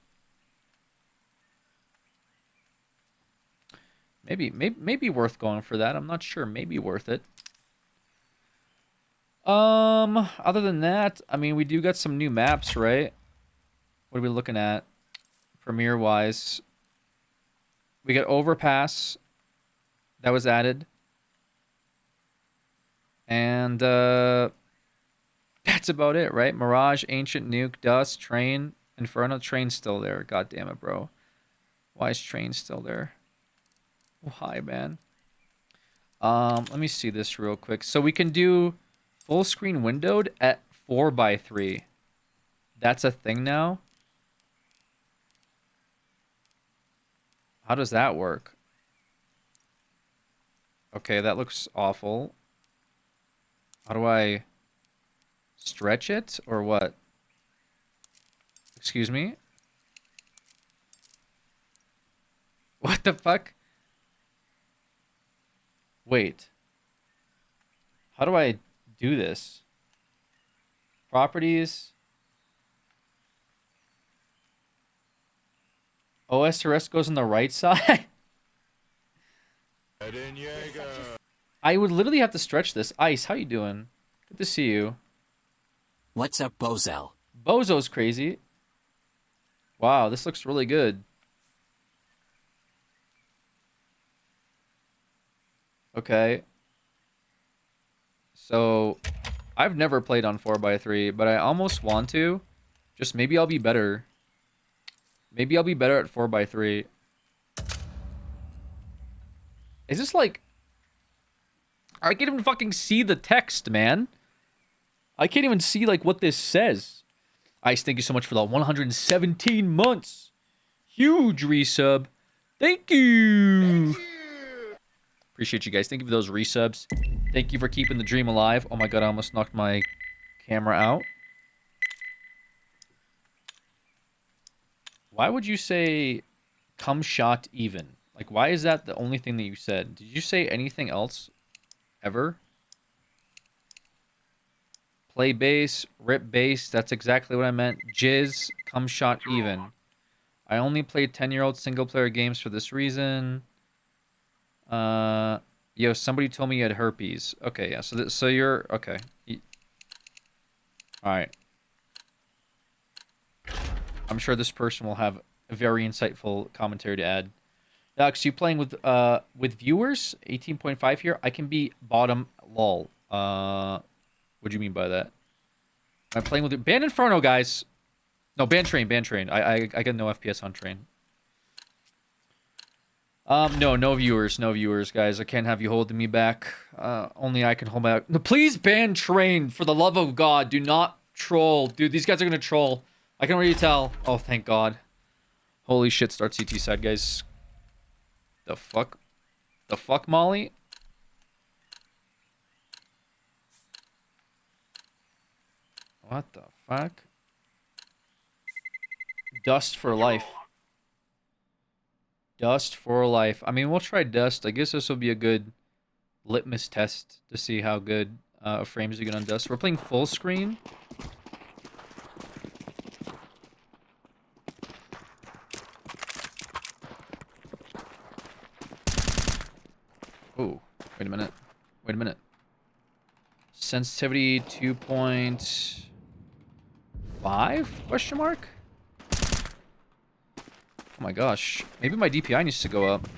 Maybe worth going for that. I'm not sure. Maybe worth it. Other than that, I mean, we do got some new maps, right? What are we looking at? Premiere wise. We got Overpass. That was added. And that's about it, right? Mirage, Ancient Nuke, Dust, Train, Inferno. Train's still there. God damn it, bro. Why is Train still there? Oh, hi, man. Let me see this real quick. So we can do full screen windowed at 4x3. That's a thing now? How does that work? Okay, that looks awful. How do I stretch it or what? Excuse me? What the fuck? Wait. How do I do this? Properties. OS to rest goes on the right side. I would literally have to stretch this. Ice, how you doing? Good to see you. What's up, Bozel? Bozo's crazy. Wow, this looks really good. Okay. So, I've never played on 4x3, but I almost want to. Just maybe I'll be better. Maybe I'll be better at 4x3. Is this like... I can't even fucking see the text, man. I can't even see like what this says. Ice, thank you so much for the 117 months. Huge resub. Thank you. Appreciate you guys. Thank you for those resubs. Thank you for keeping the dream alive. Oh my god, I almost knocked my camera out. Why would you say come shot even? Like, why is that the only thing that you said? Did you say anything else ever? Play base, rip base. That's exactly what I meant. Jizz, come shot even. I only play 10-year-old single-player games for this reason. Yo, somebody told me you had herpes. Okay, yeah. So you're okay. All right. I'm sure this person will have a very insightful commentary to add. Alex, you playing with viewers? 18.5 here. I can be bottom lol. What do you mean by that? I'm playing with Ban Inferno, guys. No, ban train. I get no FPS on train. No viewers, guys. I can't have you holding me back. Only I can hold back. No, please ban train, for the love of God. Do not troll. Dude, these guys are gonna troll. I can already tell. Oh, thank God. Holy shit, start CT side, guys. The fuck? The fuck, Molly? What the fuck? Dust for life. Dust for life. I mean, we'll try dust. I guess this will be a good litmus test to see how good frames you get on dust. We're playing full screen. Oh, wait a minute. Sensitivity 2.5? Question mark? Oh my gosh. Maybe my DPI needs to go up.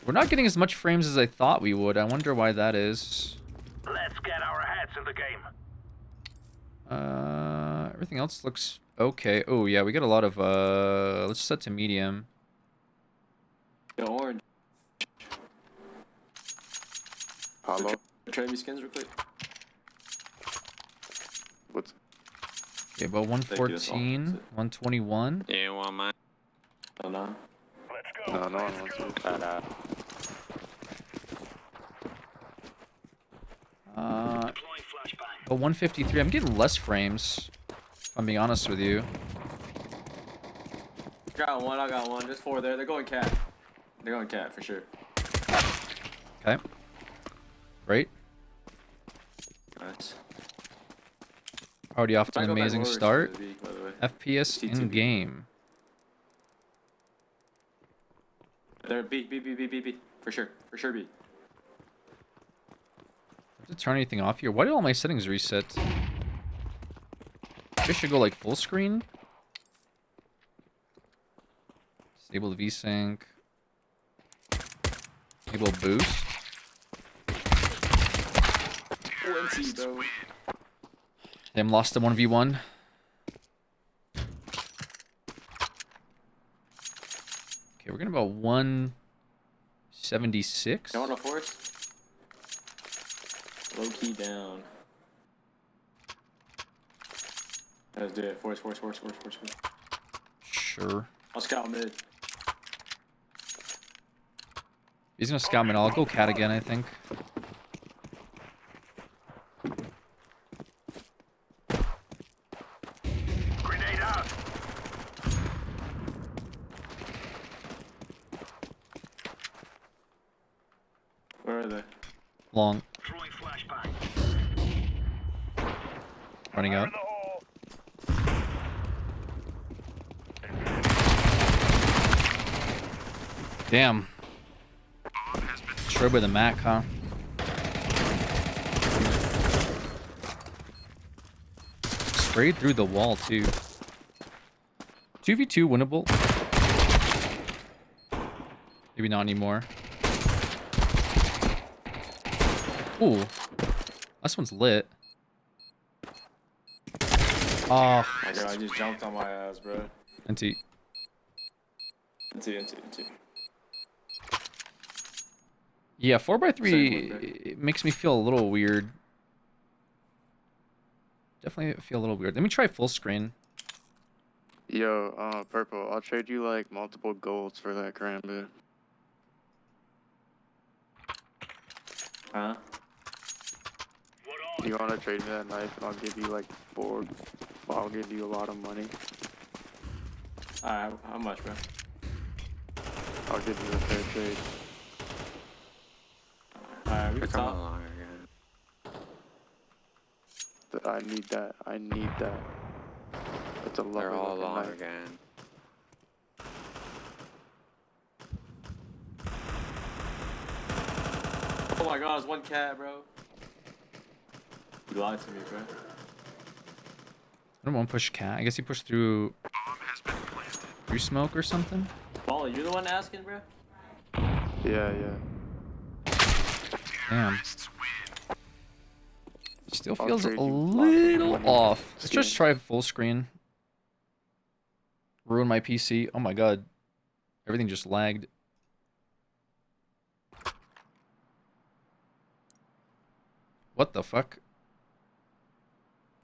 We're not getting as much frames as I thought we would. I wonder why that is. Let's get our heads in the game. Everything else looks okay. Oh yeah, we got a lot of let's set to medium. Yo, orange. Hello? Trade me skins real quick. What's... Okay, about 114, Thank you, 121. Yeah, you want mine? Oh, no. Let's go. No, no one wants to. About 153. I'm getting less frames, if I'm being honest with you. I got one. There's 4 there. They're going cat. They're going cat for sure. Okay. Great. Nice. Already off to If I an go back amazing lower, it's start. gonna be, by the way. FPS T2B. in game. They're B. For sure. For sure B. To turn anything off here. Why did all my settings reset? I should go like full screen. Disable the VSync. Enable boost. OMT, bro. Damn, lost the 1v1. Okay, we're gonna about 176. You want to force? Low key down. Let's do it. Force. Sure. I'll scout mid. He's gonna scout mid. I'll go cat again, I think. Grenade out. Where are they? Long. Throwing flashbang. Running out. In the hole. Damn. Destroyed by the Mac, huh? Sprayed through the wall, too. 2v2 winnable. Maybe not anymore. Ooh. This one's lit. Oh, My god, I just jumped on my ass, bro. NT. NT. Yeah, 4x3 Same one, it makes me feel a little weird. Definitely feel a little weird. Let me try full screen. Yo, Purple, I'll trade you like multiple golds for that Karambit. Huh? You wanna trade me that knife? I'll give you like 4. I'll give you a lot of money. Alright, how much, bro? I'll give you a fair trade. Alright, we They're can coming talk. along again. I need that. It's a lovely They're all looking long knife. again. Oh my god, it's one cat, bro. You lied to me, bro. I don't want to push cat. I guess he pushed through smoke or something. Paul, you the one asking, bro? Yeah. Damn. Still I'll feels a trade you little lots of off. Let's skin. just try full screen. Ruin my PC. Oh my god. Everything just lagged. What the fuck?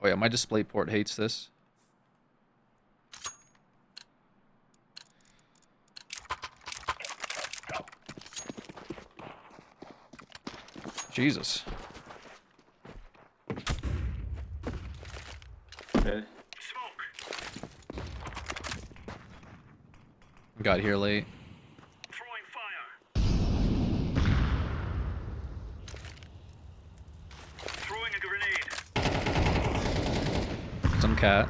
Oh yeah, my display port hates this. Jesus. Okay. Got here late. Throwing fire. Throwing a grenade. Some cat.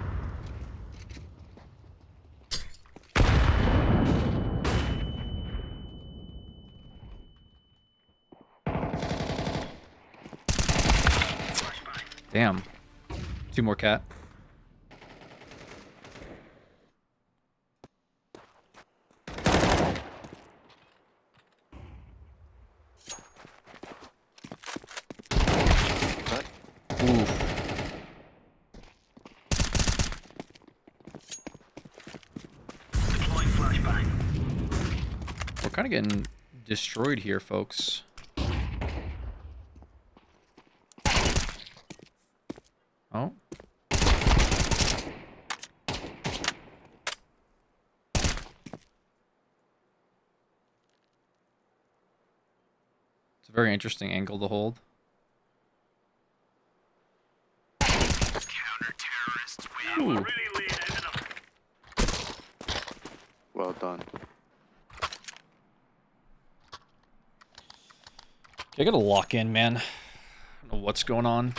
Damn. 2 more cat. Oof. Deploying flashbang. We're kind of getting destroyed here, folks. Oh. It's a very interesting angle to hold. Ooh. Really lean into them. Well done. Okay, I gotta lock in, man. I don't know what's going on.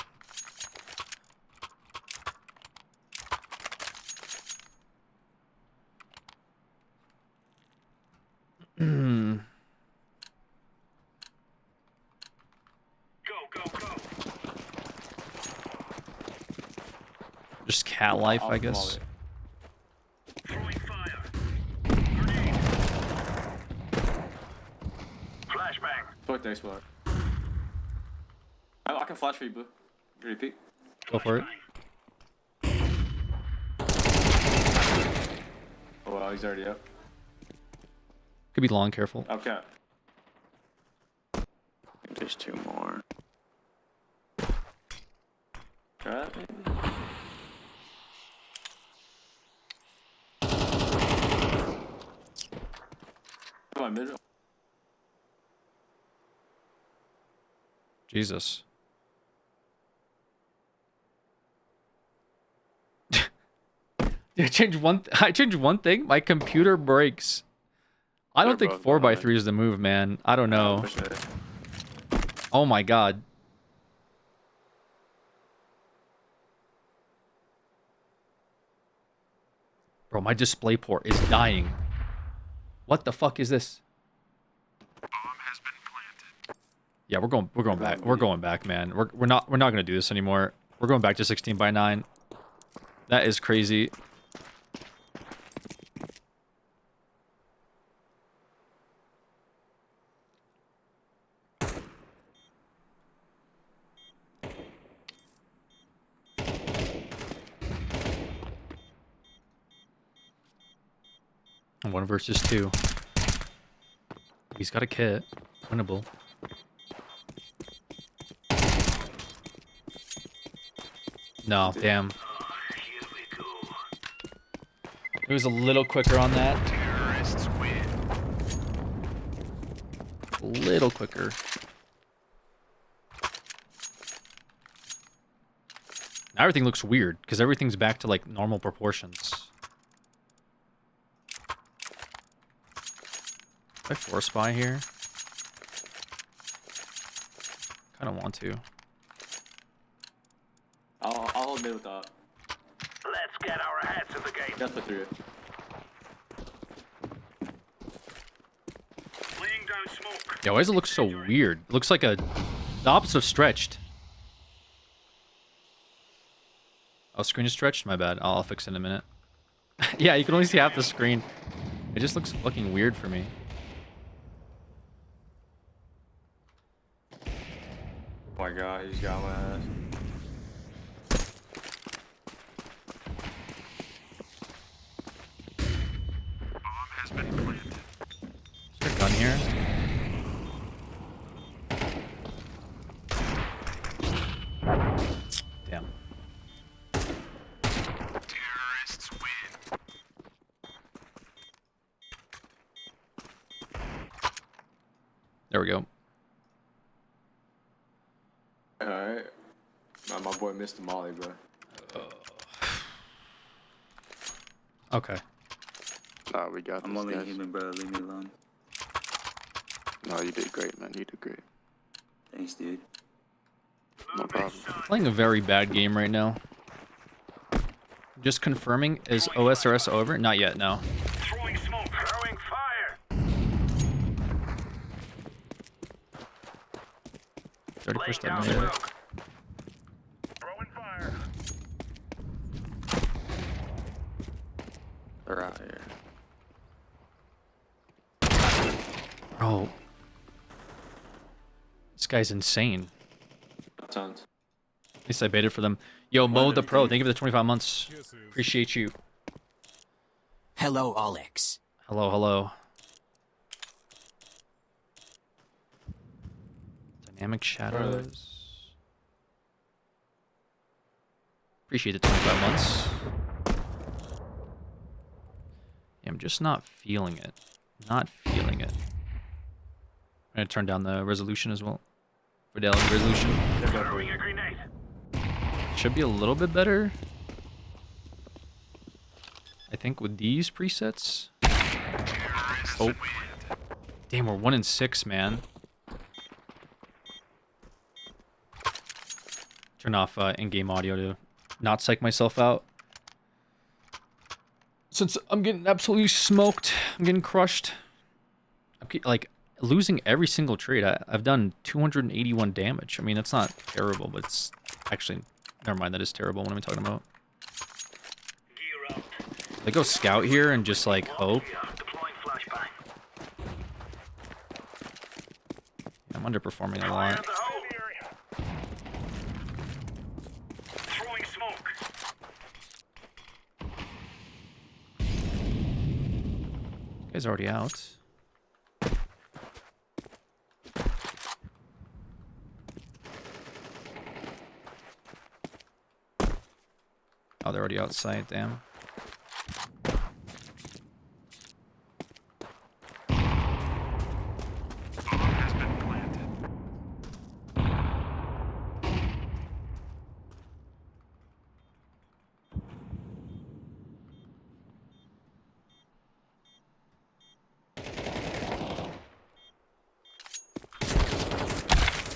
Go. Just cat life, I I'll guess. follow Throwing fire. Grenade. Flashbang. it. Fuck next one. I can flash for you, Blue. Repeat. Go for it. Oh wow, he's already up. Could be long, careful. Okay. There's 2 more. Alright, maybe. Come on, mid. Jesus. I changed one thing. My computer breaks. I don't They're think both 4x3 is the move, man. I don't know. Push it. Oh my god. Bro, my display port is dying. What the fuck is this? Yeah, we're going back. We're going back, man. We're not gonna do this anymore. We're going back to 16x9. That is crazy. One versus 2. He's got a kit. Winnable. No, damn. It was a little quicker on that. A little quicker. Now everything looks weird because everything's back to like normal proportions. I force spy here. Kind of want to. I'll hold mid with that. Let's get our heads of the game. That's for 3. Laying down smoke. Yeah, why does it look so weird? It looks like the opposite of stretched. Oh, screen is stretched? My bad. I'll fix it in a minute. Yeah, you can only see half the screen. It just looks fucking weird for me. Oh my god, he's got my ass. Is there a gun here? Damn. Terrorists win. There we go. Alright. My boy Mr. Molly, bro. Okay. Nah, we got I'm this, only guys. human, bro. Leave me alone. No, you did great, man. You did great. Thanks, dude. No problem. Playing a very bad game right now. Just confirming, is OSRS over? Not yet, no. Throwing smoke. Throwing fire. 30 Laying pushed down up. smoke. Throwing fire. They're out here. Oh. This guy's insane. Tons. At least I baited for them. Yo, Mo the Pro, thank you for the 25 months. Appreciate you. Hello, Alex. Hello, hello. Dynamic shadows. Appreciate the 25 months. Yeah, I'm just not feeling it. Not feeling it. I'm gonna turn down the resolution as well. Fidelity resolution. Throwing a grenade. Should be a little bit better. I think with these presets. Oh. Damn, we're 1 in 6, man. Turn off in-game audio to not psych myself out. Since I'm getting absolutely smoked, I'm getting crushed. I'm like losing every single trade. I've done 281 damage. I mean, that's not terrible, but it's actually, never mind, that is terrible. What am I talking about? Gear up. I go scout here and just like hope. Yeah, deploying flashbang. I'm underperforming a Fire lot. at the hole. Throwing smoke. Guy's already out. Oh, they're already outside, damn.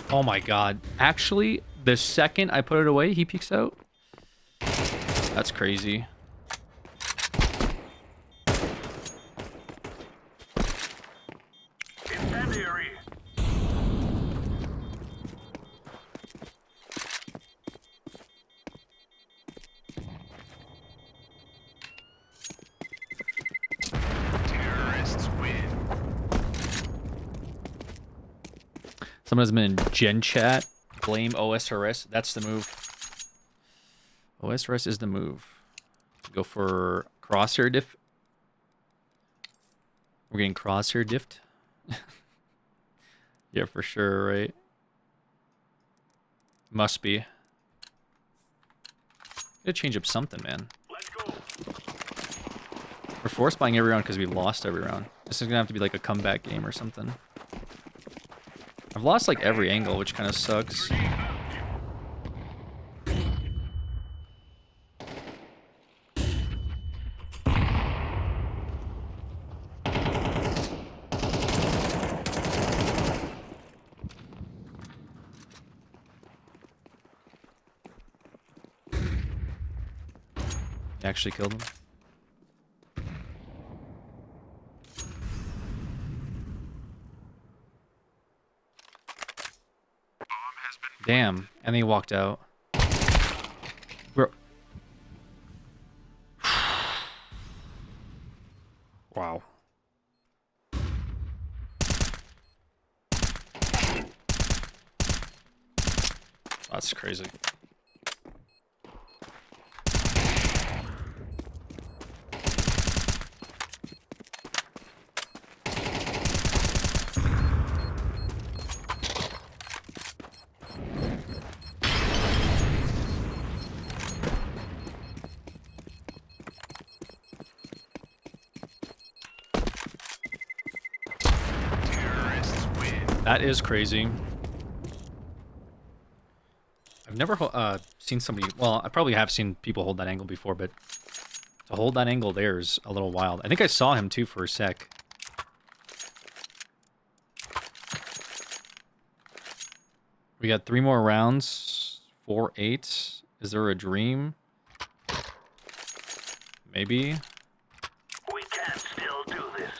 Oh my god. Actually, the second I put it away, he peeks out. That's crazy. Incendiary. Terrorists win. Someone has been in Gen Chat. Blame OSRS. That's the move. OSRS is the move. Go for crosshair diff. We're getting crosshair diffed. Yeah, for sure, right? Must be. Gotta change up something, man. Let's go. We're force buying every round because we lost every round. This is gonna have to be like a comeback game or something. I've lost like every angle, which kind of sucks. Actually killed him. Damn, and he walked out. Bro. Wow. That's crazy. That is crazy. I've never seen somebody... Well, I probably have seen people hold that angle before, but to hold that angle there is a little wild. I think I saw him, too, for a sec. We got 3 more rounds. 4-8. Is there a dream? Maybe. We can still do this.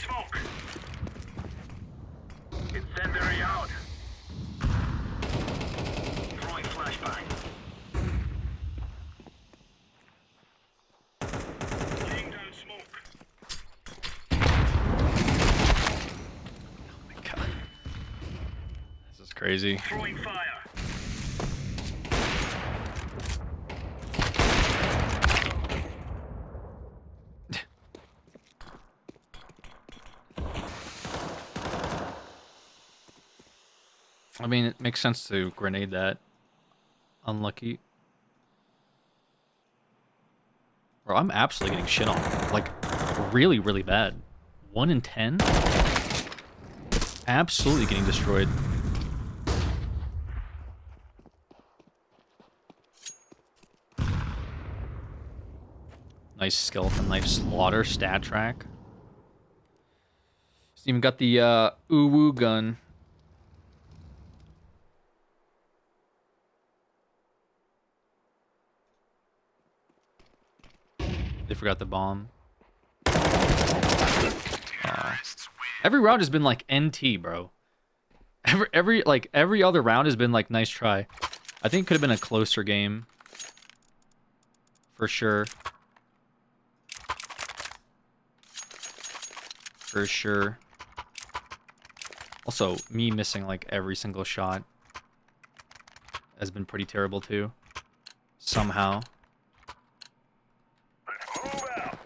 Smoke. Incendiary out. Throwing flashbang. Laying down smoke. God. This is crazy. Throwing fire. I mean, it makes sense to grenade that. Unlucky. Bro, I'm absolutely getting shit on. Like, really, really bad. 1 in 10? Absolutely getting destroyed. Nice skeleton knife slaughter stat track. It's even got the Uwu gun. They forgot the bomb. Every round has been like NT, bro. Every other round has been like nice try. I think it could have been a closer game. For sure. For sure. Also, me missing like every single shot has been pretty terrible too. Somehow. Move out.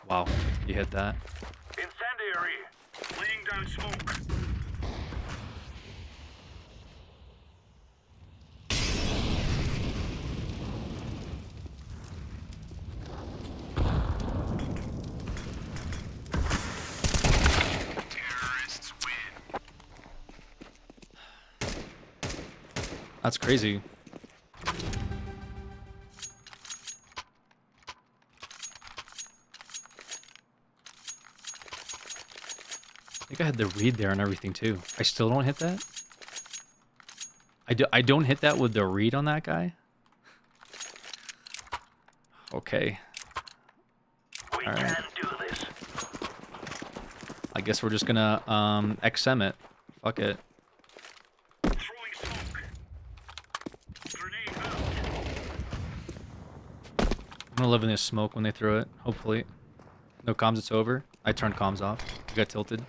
Wow, you hit that. Incendiary. Laying down smoke. Terrorists win. That's crazy. I think I had the read there and everything too. I still don't hit that? I don't hit that with the read on that guy? Okay. We All right. can do this. I guess we're just gonna XM it. Fuck it. Throwing smoke. Grenade out. I'm gonna live in this smoke when they throw it, hopefully. No comms, it's over. I turned comms off. I got tilted.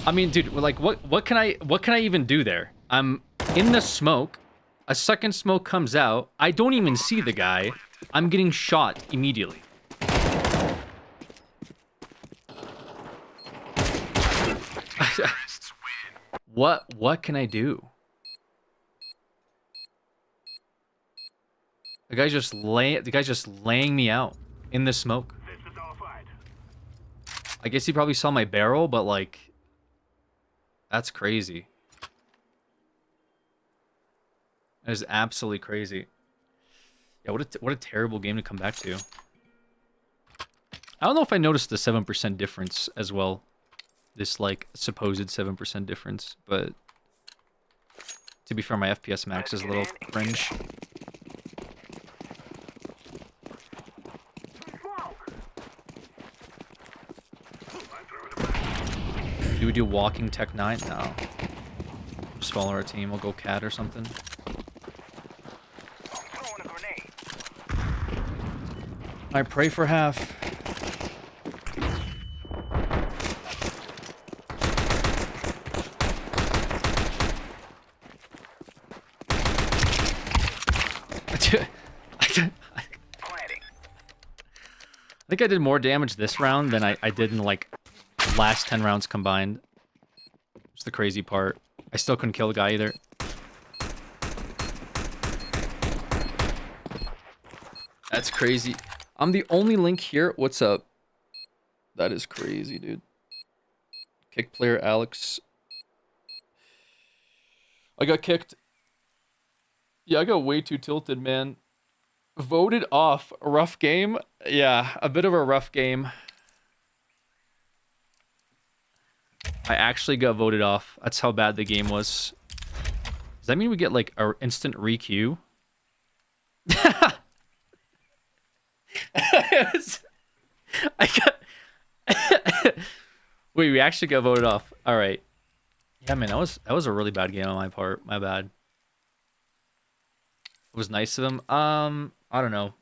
I mean, dude, like, what can I even do there? I'm in the smoke. A second smoke comes out. I don't even see the guy. I'm getting shot immediately. What can I do? The guy's just laying me out in the smoke. This is our fight. I guess he probably saw my barrel, but like, that's crazy. That is absolutely crazy. Yeah, what a terrible game to come back to. I don't know if I noticed the 7% difference as well. This, like, supposed 7% difference, but... To be fair, my FPS max is a little cringe. Do we do walking Tech 9? No. Just follow our team. We'll go cat or something. I pray for half. I think I did more damage this round than I did in, like, last 10 rounds combined. It's the crazy part. I still couldn't kill the guy either. That's crazy. I'm the only link here. What's up? That is crazy, dude. Kick player Alex. I got kicked. Yeah, I got way too tilted, man. Voted off. A rough game? Yeah, a bit of a rough game. I actually got voted off. That's how bad the game was. Does that mean we get, like, an instant re-queue? I got... Wait, we actually got voted off. Alright. Yeah, man, that was a really bad game on my part. My bad. It was nice of him. I don't know.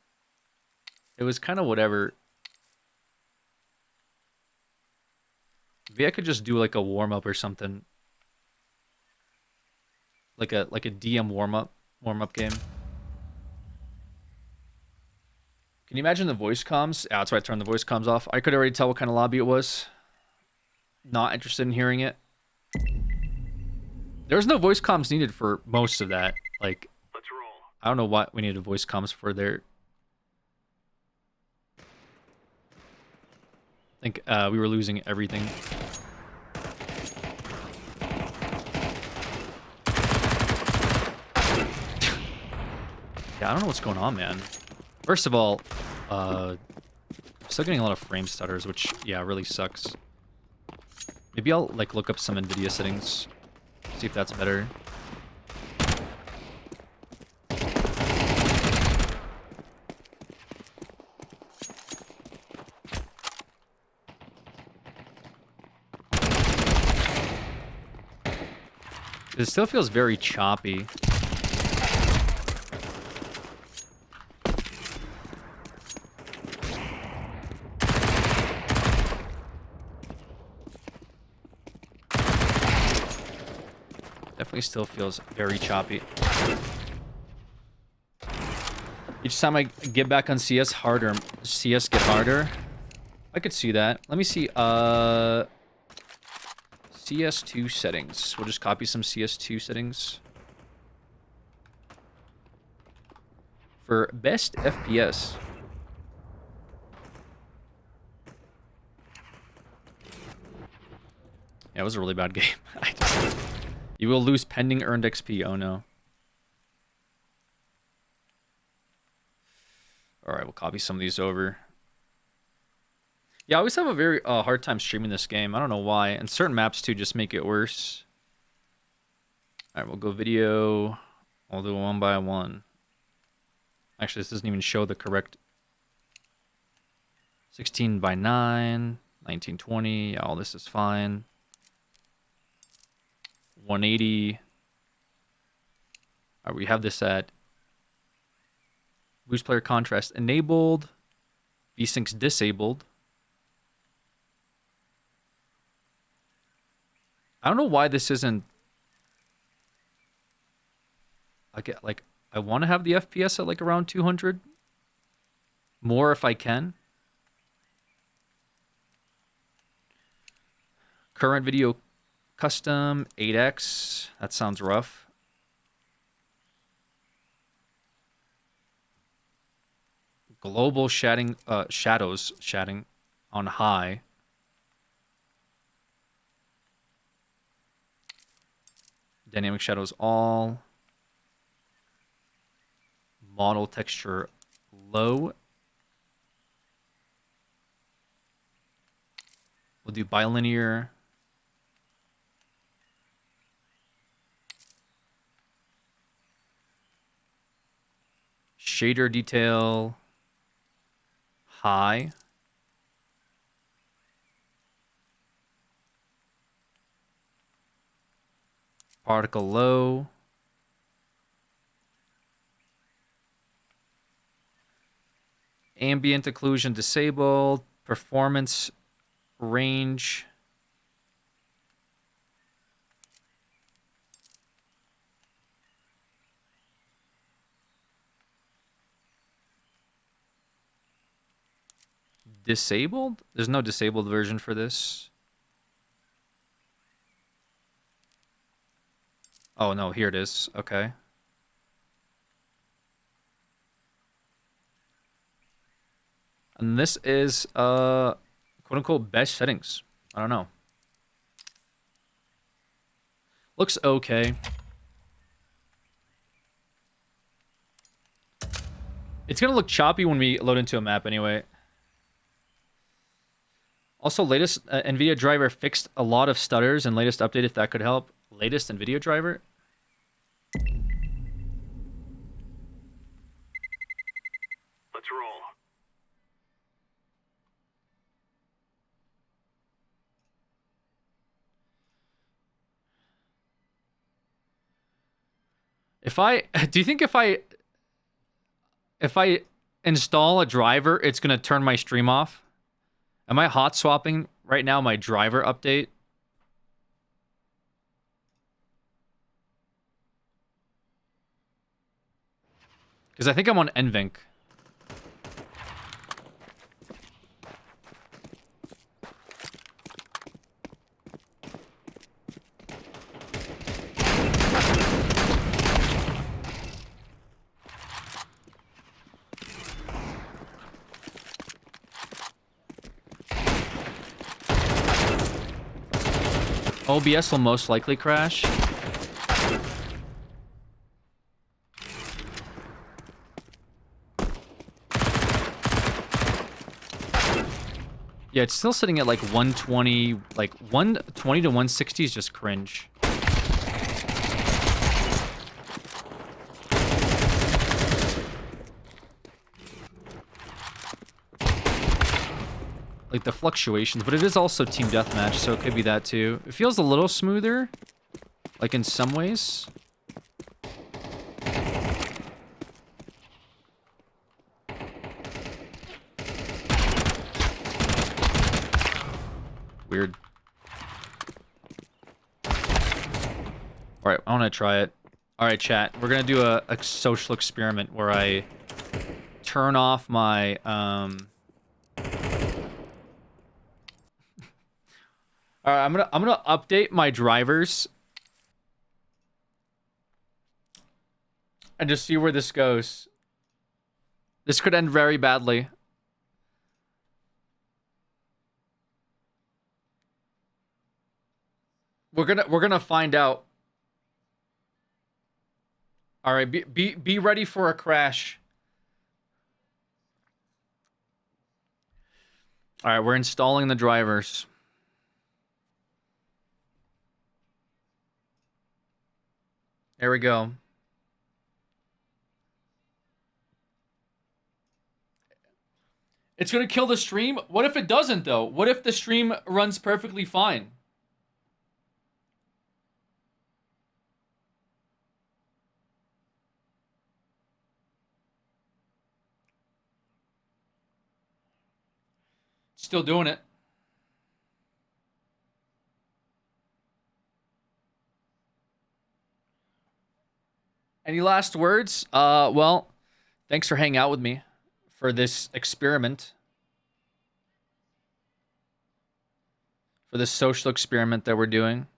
It was kind of whatever. Maybe I could just do like a warm-up or something. Like a DM warm-up game. Can you imagine the voice comms? Yeah, that's why I turned the voice comms off. I could already tell what kind of lobby it was. Not interested in hearing it. There was no voice comms needed for most of that. Like, I don't know what we needed voice comms for there. I think we were losing everything. Yeah, I don't know what's going on, man. First of all, still getting a lot of frame stutters, which, yeah, really sucks. Maybe I'll, like, look up some NVIDIA settings, see if that's better. It still feels very choppy. Definitely still feels very choppy. Each time I get back on CS harder, CS get harder. I could see that. Let me see. CS2 settings. We'll just copy some CS2 settings. For best FPS. Yeah, it was a really bad game. You will lose pending earned XP. Oh no. Alright, we'll copy some of these over. Yeah, I always have a very hard time streaming this game. I don't know why. And certain maps, too, just make it worse. Alright, we'll go video. I'll do one by one. Actually, this doesn't even show the correct... 16 by 9. 1920. Yeah, all this is fine. 180. Alright, we have this at... Boost player contrast enabled. VSyncs disabled. I don't know why this isn't... I want to have the FPS at like around 200. More if I can. Current video custom 8x. That sounds rough. Global shadows shading on high. Dynamic shadows all. model texture low. We'll do bilinear. Shader detail high. Particle low. Ambient occlusion disabled. Performance range. Disabled? There's no disabled version for this. Oh, no, here it is. Okay. And this is, quote-unquote, best settings. I don't know. Looks okay. It's going to look choppy when we load into a map anyway. Also, latest NVIDIA driver fixed a lot of stutters, and latest update, if that could help. Latest NVIDIA driver? Let's roll. Do you think if I install a driver, it's going to turn my stream off? Am I hot swapping right now my driver update? Because I think I'm on NVENC. OBS will most likely crash. Yeah, it's still sitting at like 120, like 120 to 160 is just cringe. Like the fluctuations, but it is also team deathmatch, so it could be that too. It feels a little smoother, like in some ways. Weird. Alright, I want to try it. Alright, chat. We're going to do a social experiment where I turn off my... Alright, I'm gonna update my drivers. And just see where this goes. This could end very badly. We're gonna find out. All right, be ready for a crash. All right, we're installing the drivers. There we go. It's gonna kill the stream? What if it doesn't, though? What if the stream runs perfectly fine? Still doing it. Any last words? Well, thanks for hanging out with me for this experiment. For this social experiment that we're doing.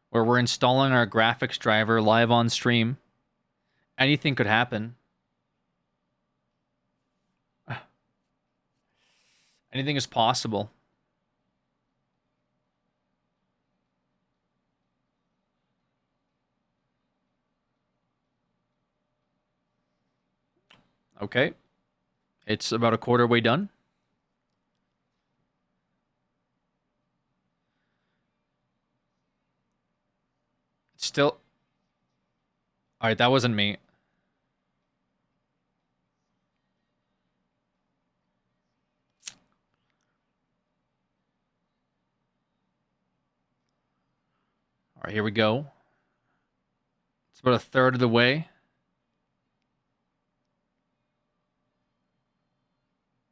Where we're installing our graphics driver live on stream. Anything could happen. Anything is possible. Okay. It's about a quarter way done. Still. All right, that wasn't me. All right, here we go. It's about a third of the way.